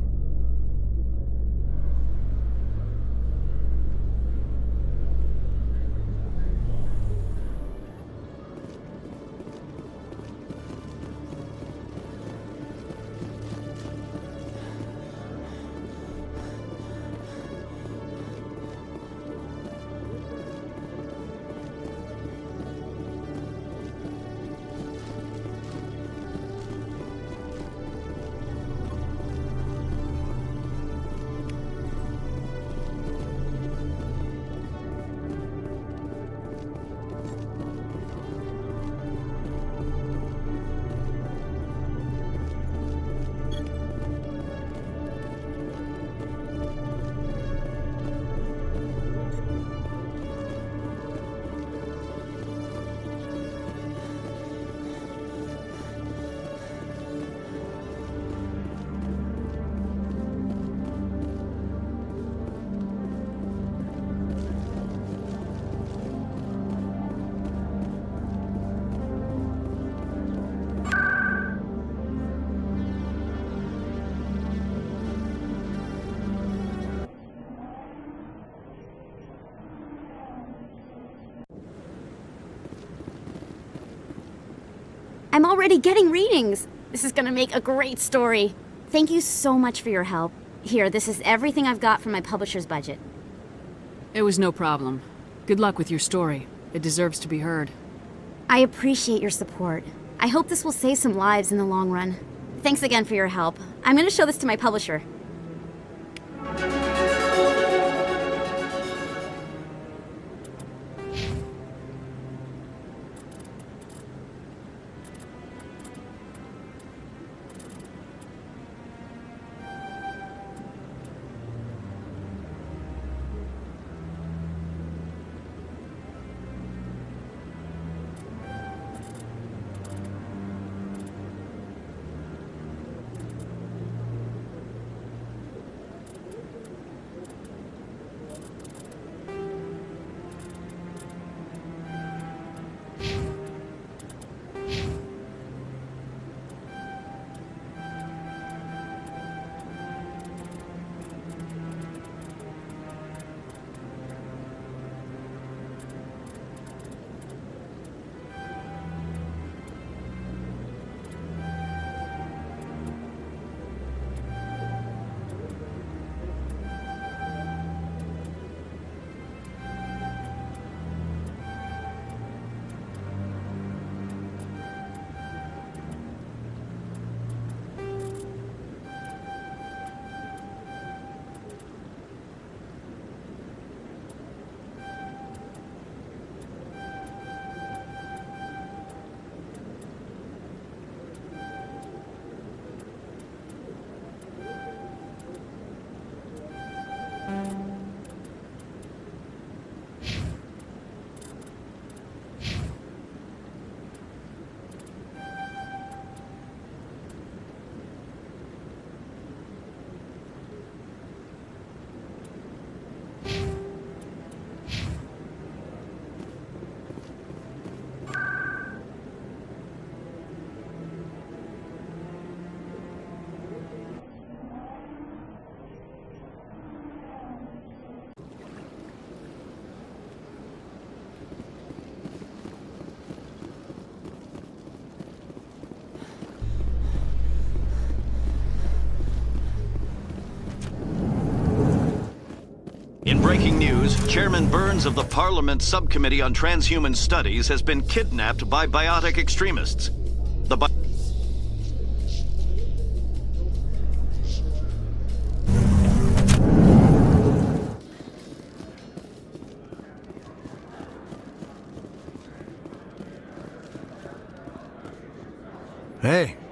I'm already getting readings. This is gonna make a great story. Thank you so much for your help. Here, this is everything I've got from my publisher's budget. It was no problem. Good luck with your story. It deserves to be heard. I appreciate your support. I hope this will save some lives in the long run. Thanks again for your help. I'm gonna show this to my publisher. In breaking news, Chairman Burns of the Parliament Subcommittee on Transhuman Studies has been kidnapped by biotic extremists.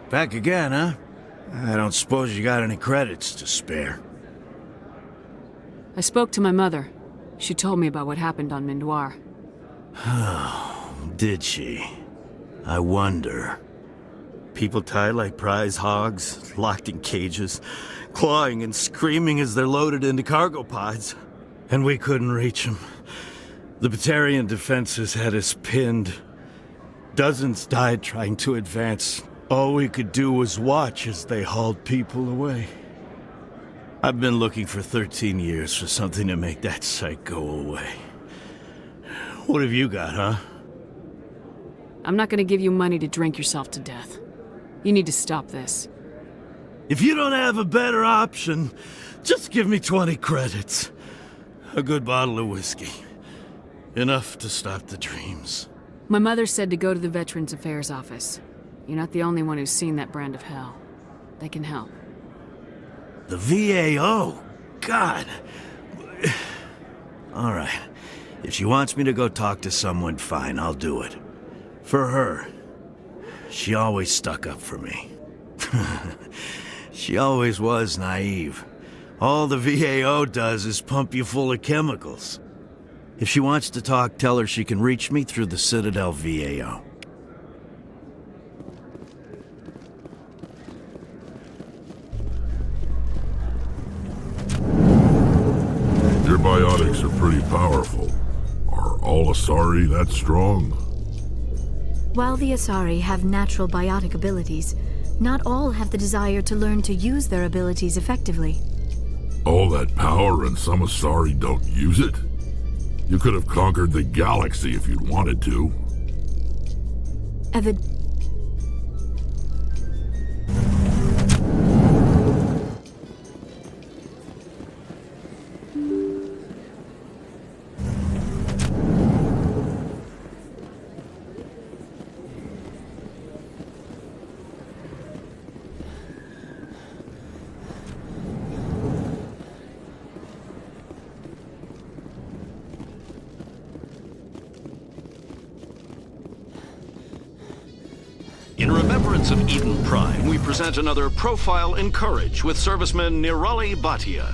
Back again, huh? I don't suppose you got any credits to spare. I spoke to my mother. She told me about what happened on Mindoir. Oh, did she? I wonder. People tied like prize hogs, locked in cages, clawing and screaming as they're loaded into cargo pods. And we couldn't reach them. The Batarian defenses had us pinned. Dozens died trying to advance. All we could do was watch as they hauled people away. I've been looking for 13 years for something to make that sight go away. What have you got, huh? I'm not gonna give you money to drink yourself to death. You need to stop this. If you don't have a better option, just give me 20 credits. A good bottle of whiskey. Enough to stop the dreams. My mother said to go to the Veterans Affairs office. You're not the only one who's seen that brand of hell. They can help. The VAO? God. All right. If she wants me to go talk to someone, fine, I'll do it. For her. She always stuck up for me. She always was naive. All the VAO does is pump you full of chemicals. If she wants to talk, tell her she can reach me through the Citadel VAO. Your biotics are pretty powerful. Are all Asari that strong? While the Asari have natural biotic abilities, not all have the desire to learn to use their abilities effectively. All that power and some Asari don't use it? You could have conquered the galaxy if you'd wanted to. In remembrance of Eden Prime, we present another Profile in Courage with serviceman Nirali Bhatia.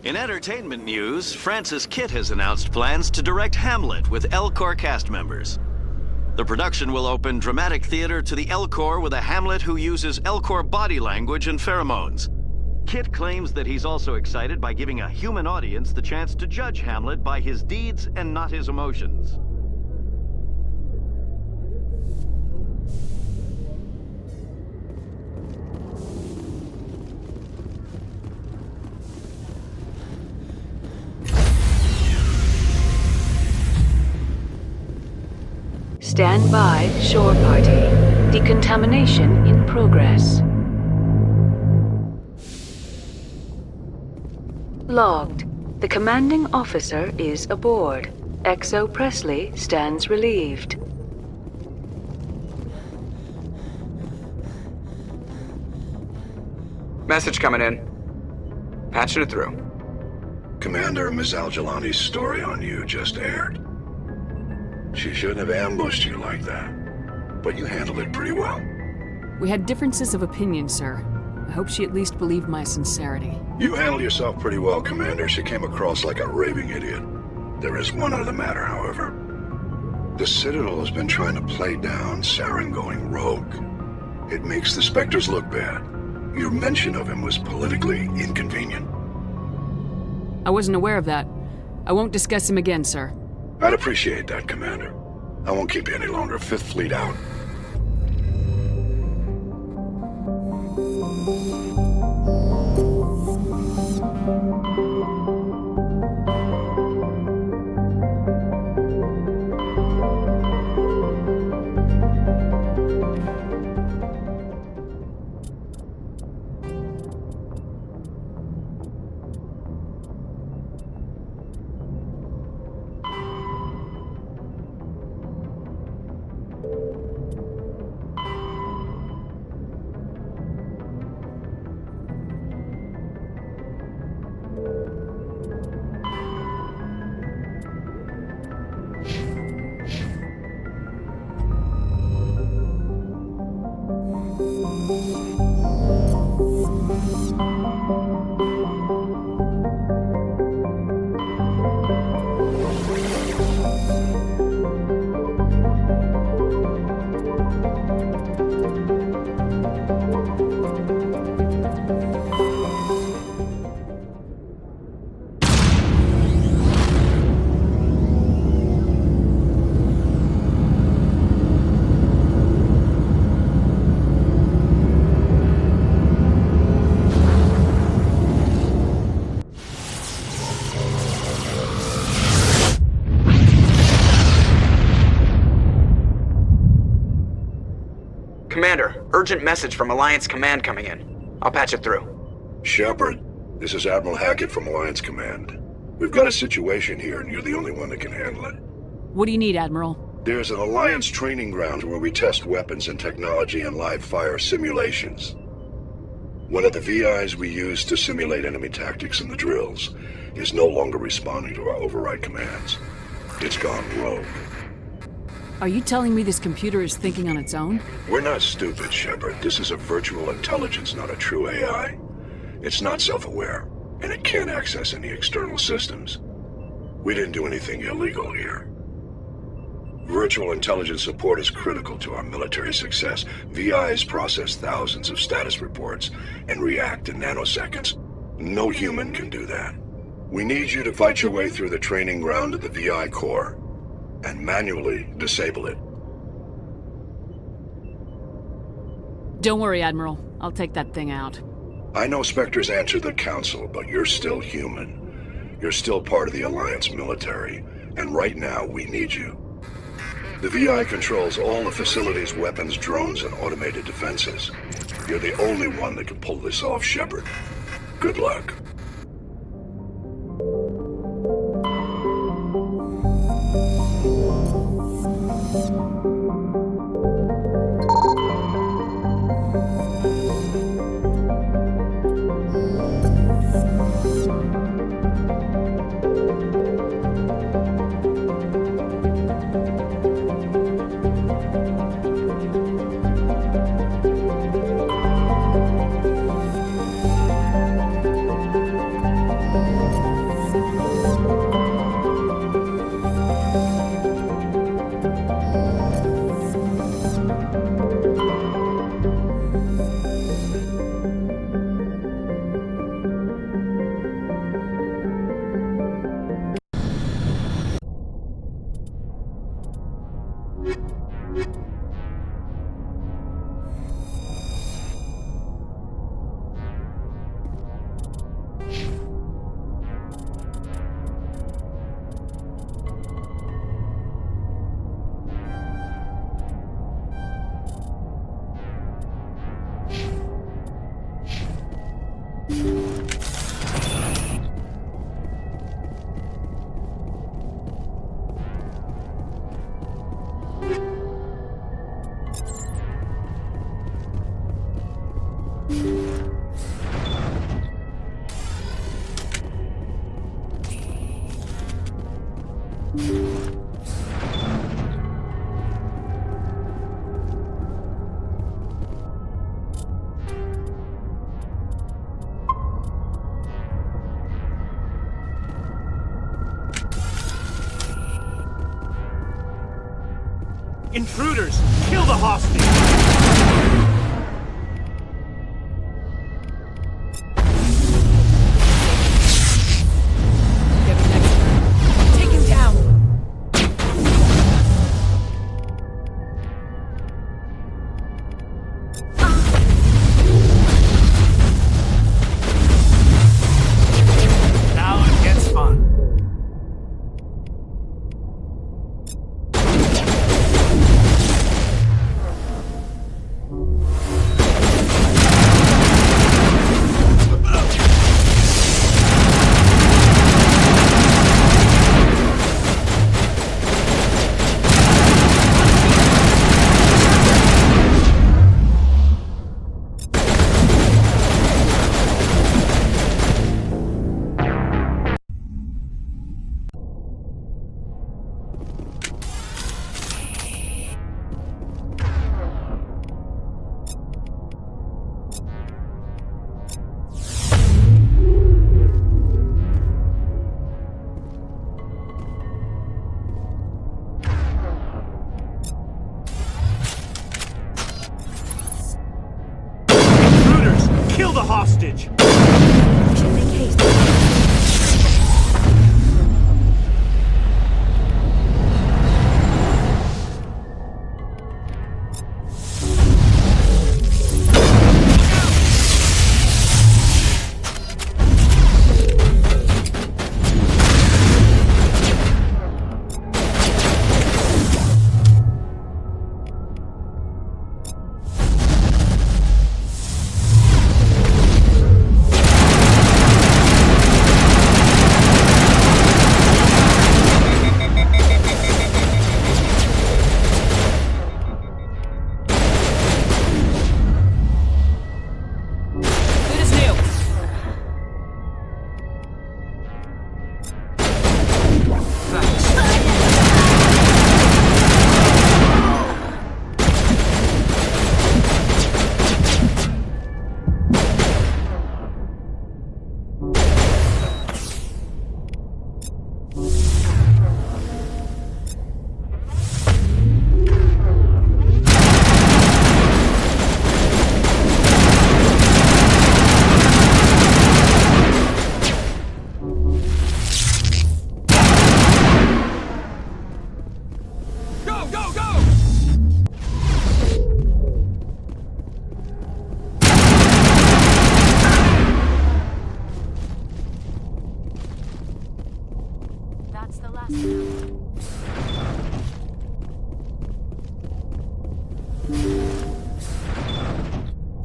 In entertainment news, Francis Kitt has announced plans to direct Hamlet with Elcor cast members. The production will open dramatic theater to the Elcor with a Hamlet who uses Elcor body language and pheromones. Kit claims that he's also excited by giving a human audience the chance to judge Hamlet by his deeds and not his emotions. Stand by, shore party. Decontamination in progress. Logged. The commanding officer is aboard. XO Presley stands relieved. Message coming in. Patching it through. Commander, Ms. Al-Jalani's story on you just aired. She shouldn't have ambushed you like that, but you handled it pretty well. We had differences of opinion, sir. I hope she at least believed my sincerity. You handled yourself pretty well, Commander. She came across like a raving idiot. There is one other matter, however. The Citadel has been trying to play down Saren going rogue. It makes the Spectres look bad. Your mention of him was politically inconvenient. I wasn't aware of that. I won't discuss him again, sir. I'd appreciate that, Commander. I won't keep you any longer. Fifth Fleet out. urgent message from Alliance Command coming in. I'll patch it through. Shepard, this is Admiral Hackett from Alliance Command. We've got a situation here, and you're the only one that can handle it. What do you need, Admiral? There's an Alliance training ground where we test weapons and technology in live fire simulations. One of the VIs we use to simulate enemy tactics in the drills is no longer responding to our override commands. It's gone rogue. Are you telling me this computer is thinking on its own? We're not stupid, Shepard. This is a virtual intelligence, not a true AI. It's not self-aware, and it can't access any external systems. We didn't do anything illegal here. Virtual intelligence support is critical to our military success. VIs process thousands of status reports and react in nanoseconds. No human can do that. We need you to fight your way through the training ground of the VI core and manually disable it. Don't worry, Admiral. I'll take that thing out. I know Spectres answer the Council, but you're still human. You're still part of the Alliance military, and right now we need you. The VI controls all the facility's weapons, drones, and automated defenses. You're the only one that can pull this off, Shepard. Good luck. Intruders! Kill the hostage! Take him down! Now it gets fun.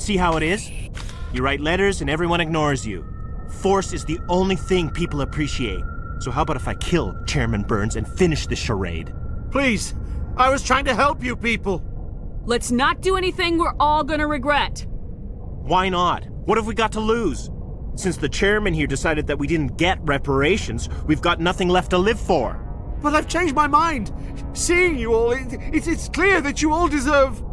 See how it is? You write letters and everyone ignores you. Force is the only thing people appreciate. So how about if I kill Chairman Burns and finish this charade? Please, I was trying to help you people. Let's not do anything we're all gonna regret. Why not? What have we got to lose? Since the chairman here decided that we didn't get reparations, we've got nothing left to live for. But I've changed my mind. Seeing you all, it's clear that you all deserve...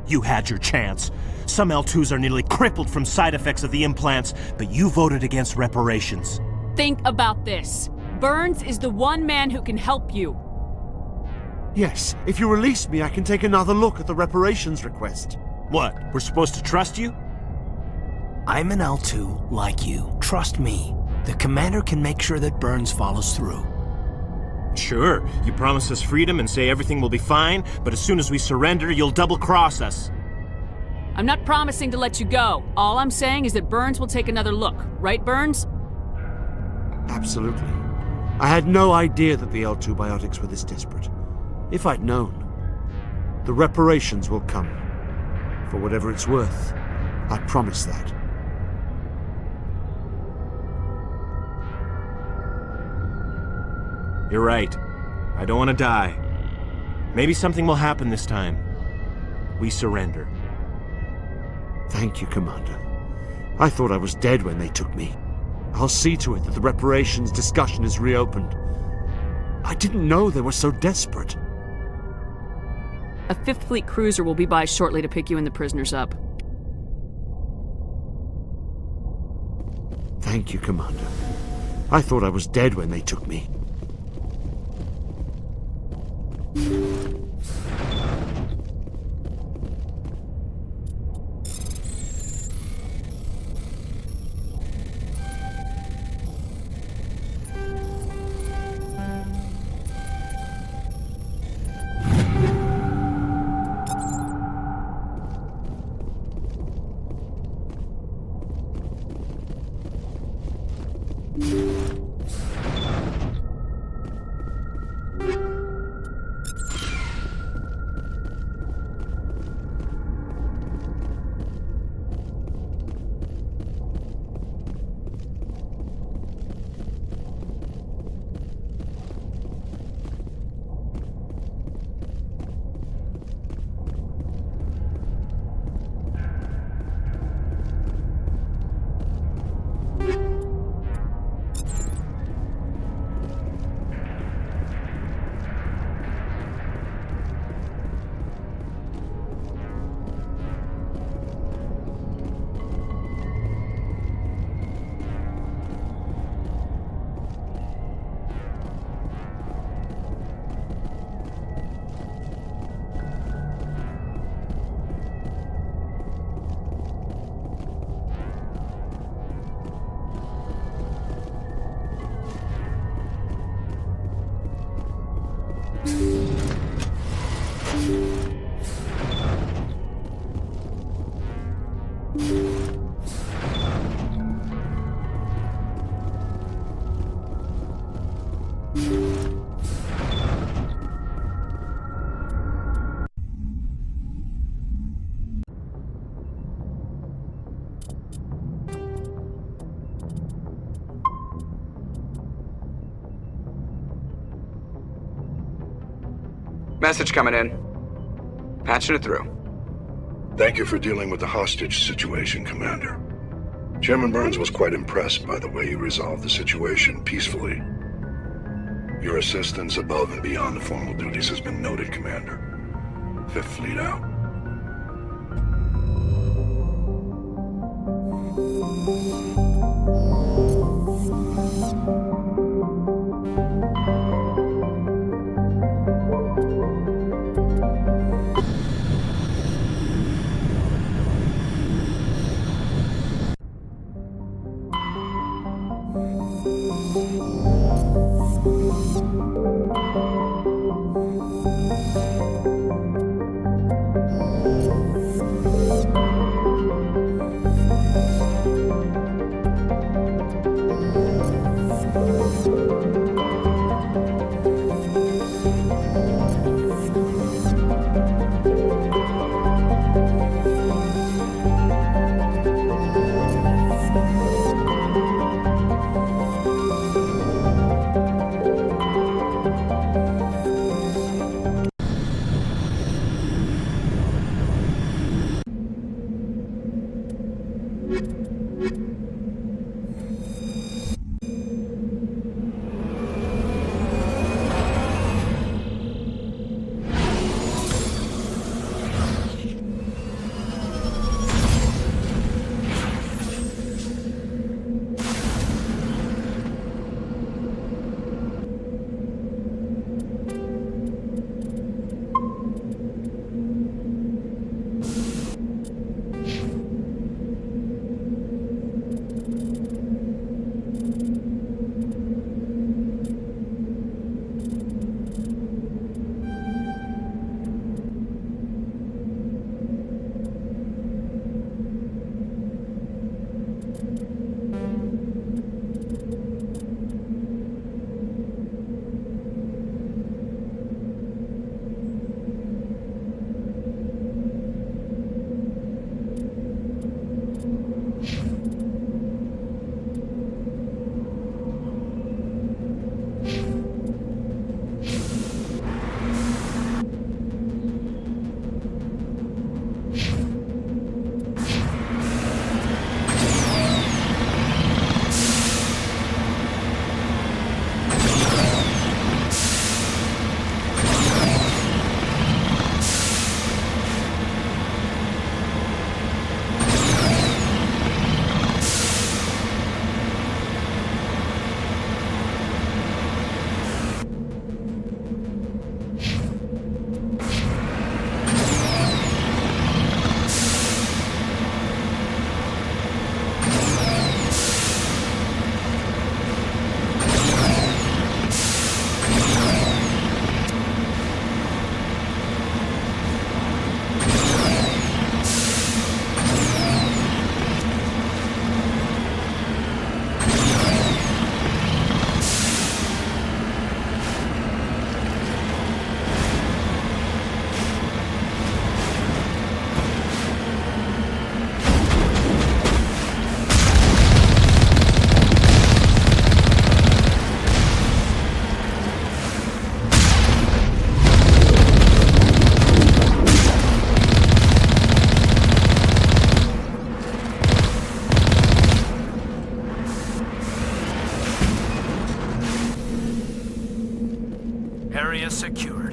You had your chance. Some L2s are nearly crippled from side effects of the implants, but you voted against reparations. Think about this. Burns is the one man who can help you. Yes, if you release me, I can take another look at the reparations request. What, we're supposed to trust you? I'm an L2 like you. Trust me. The commander can make sure that Burns follows through. Sure, you promise us freedom and say everything will be fine, but as soon as we surrender, you'll double-cross us. I'm not promising to let you go. All I'm saying is that Burns will take another look. Right, Burns? Absolutely. I had no idea that the L2 biotics were this desperate. If I'd known, the reparations will come. For whatever it's worth, I promise that. You're right. I don't want to die. Maybe something will happen this time. We surrender. Thank you, Commander. I thought I was dead when they took me. I'll see to it that the reparations discussion is reopened. I didn't know they were so desperate. A 5th Fleet cruiser will be by shortly to pick you and the prisoners up. Thank you, Commander. I thought I was dead when they took me. Message coming in. Patching it through. Thank you for dealing with the hostage situation, Commander. Chairman Burns was quite impressed by the way you resolved the situation peacefully. Your assistance above and beyond the formal duties has been noted, Commander. 5th Fleet out. Area secured.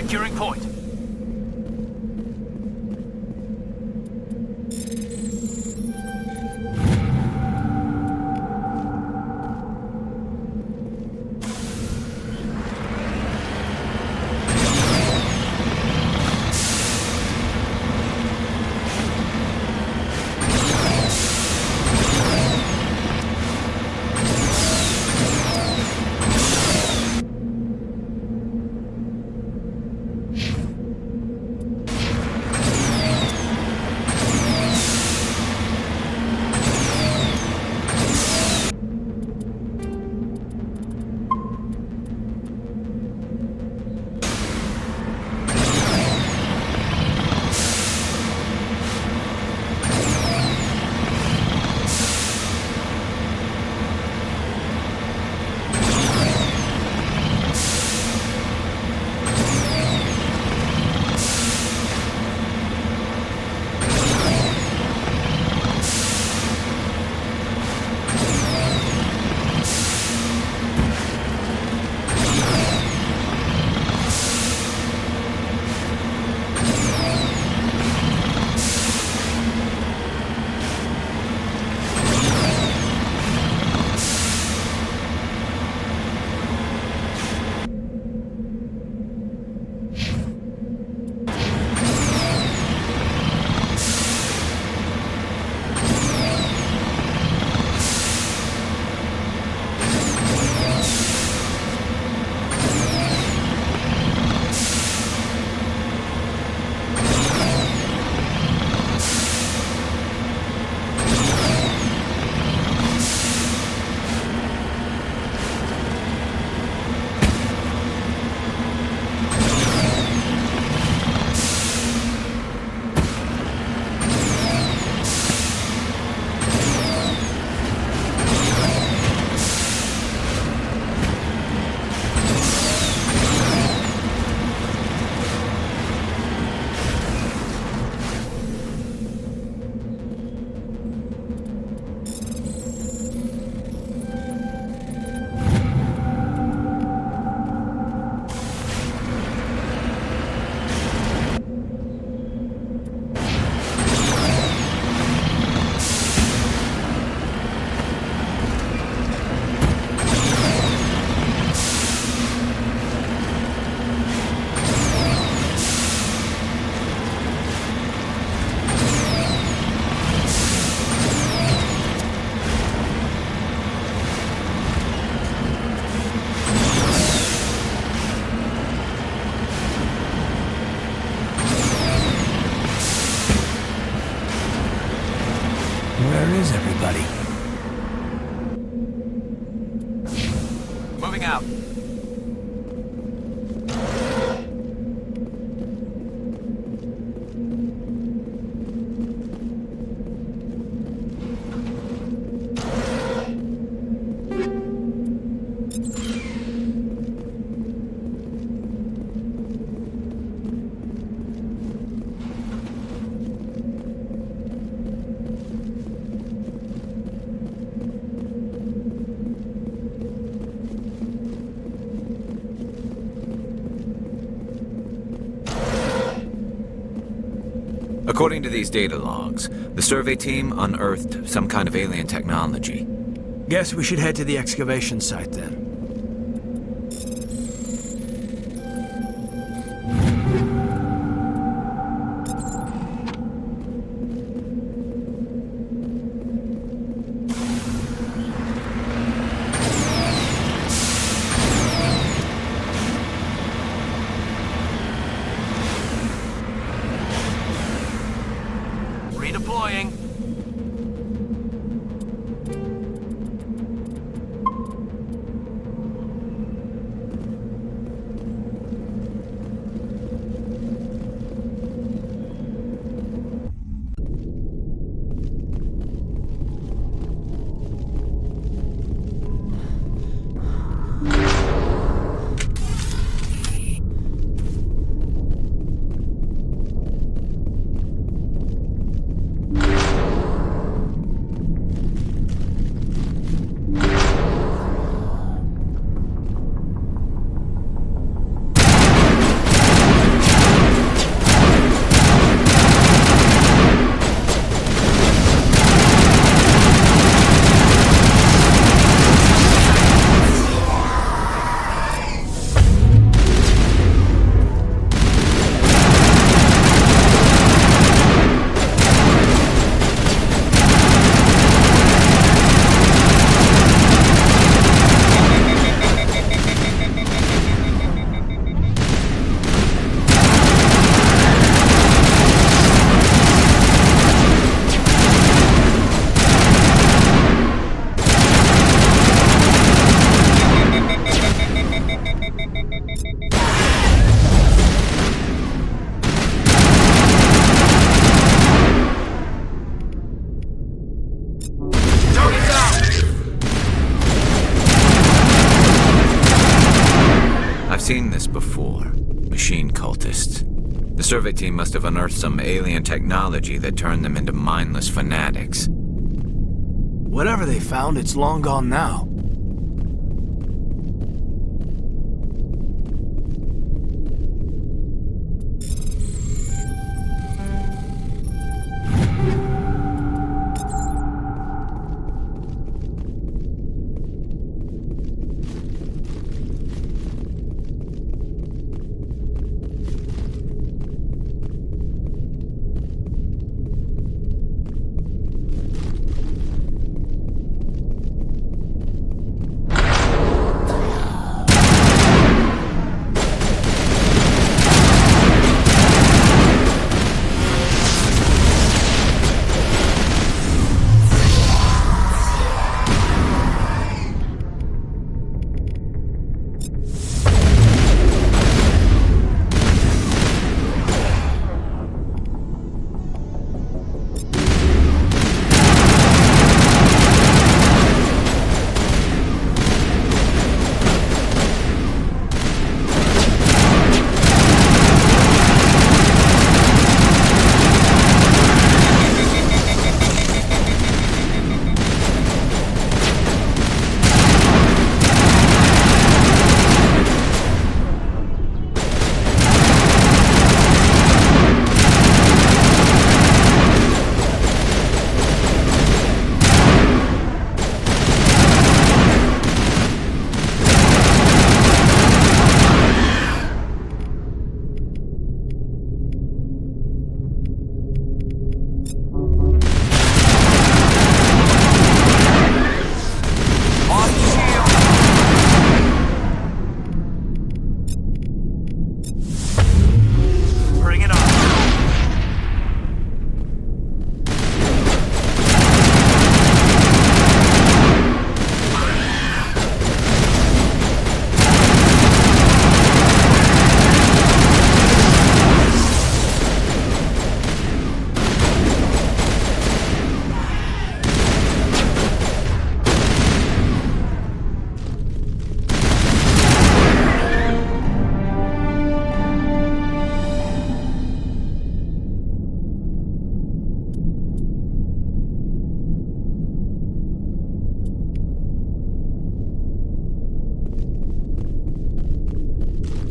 Securing point. Where is everybody? Moving out. According to these data logs, the survey team unearthed some kind of alien technology. Guess we should head to the excavation site then. Redeploying. this before. Machine cultists. The survey team must have unearthed some alien technology that turned them into mindless fanatics. Whatever they found, it's long gone now.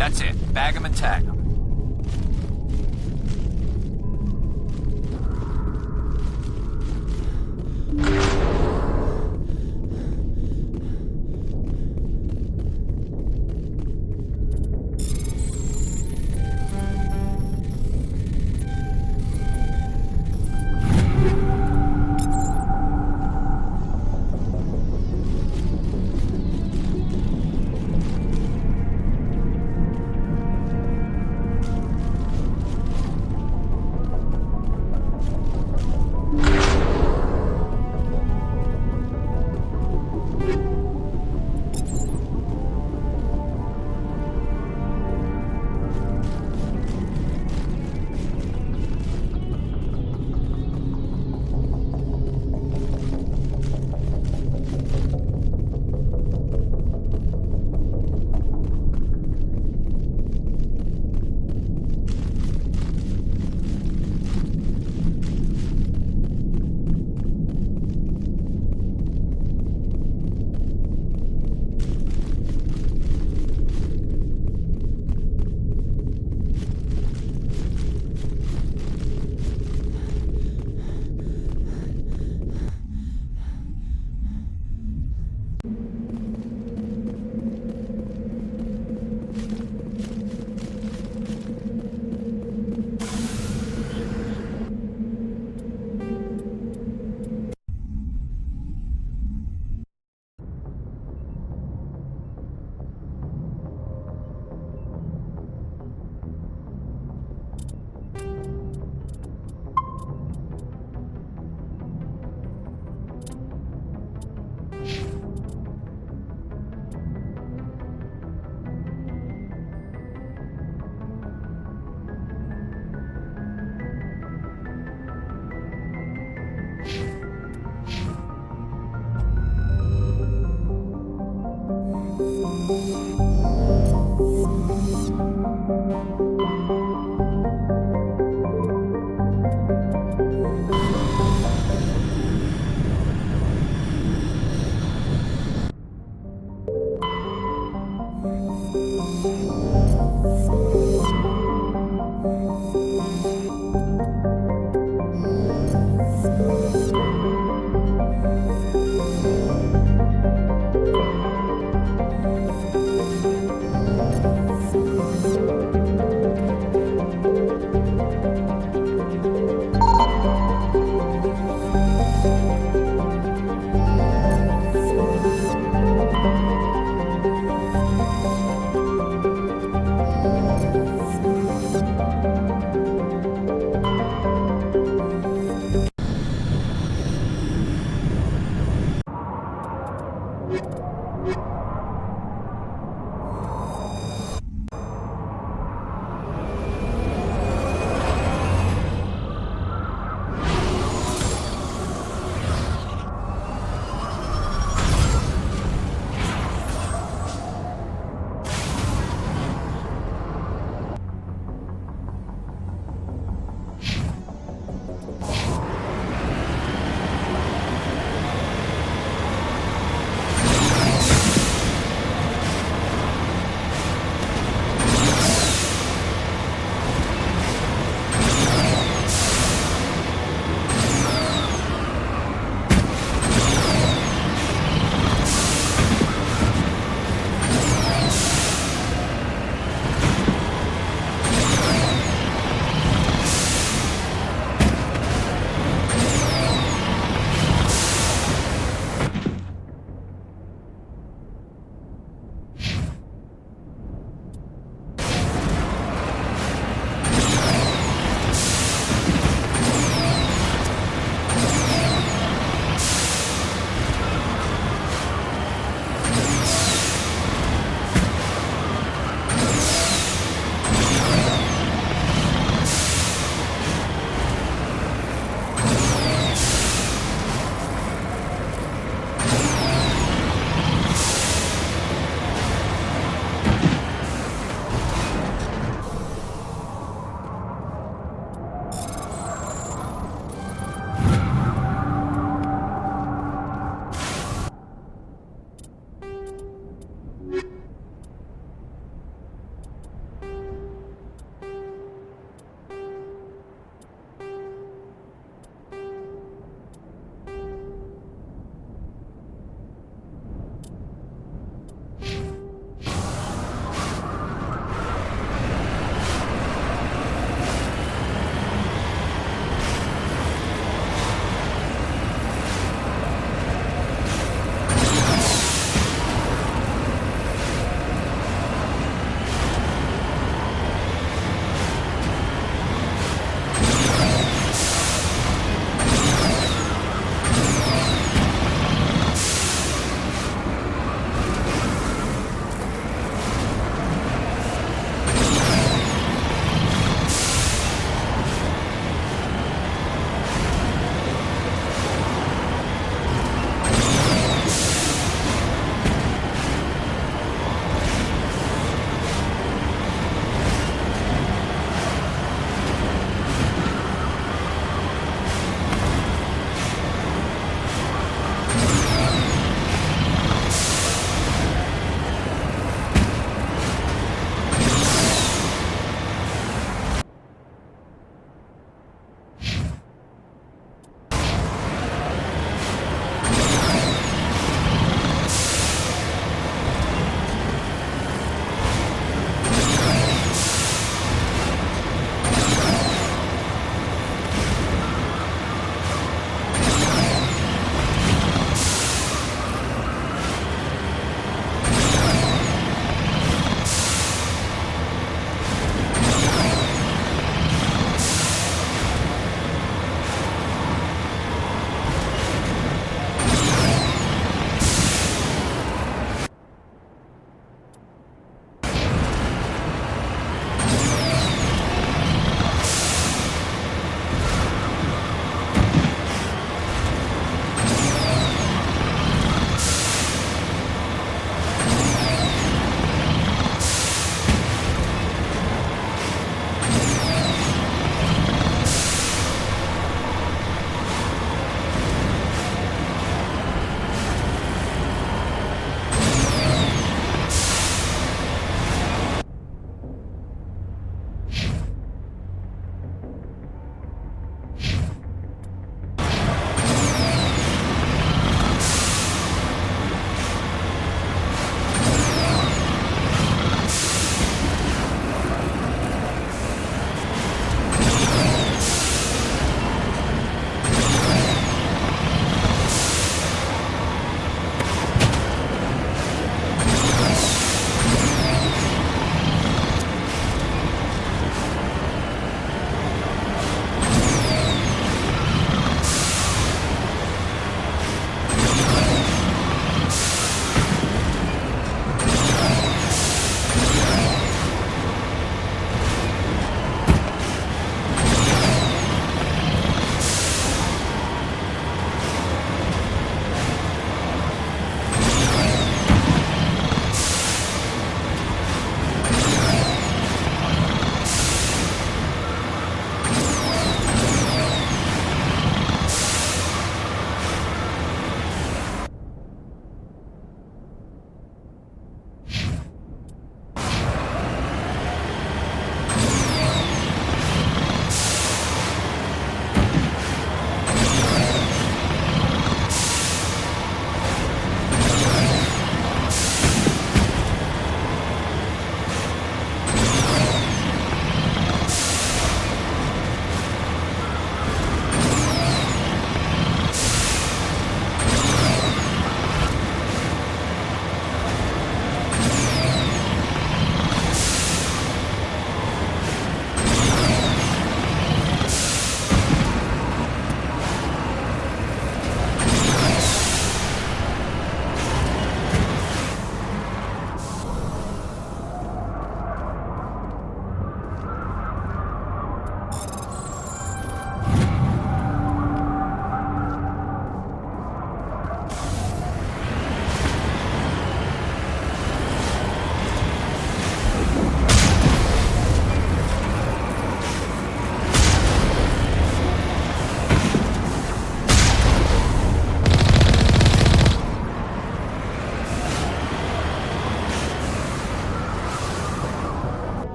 That's it. Bag 'em and tag 'em.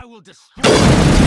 I will destroy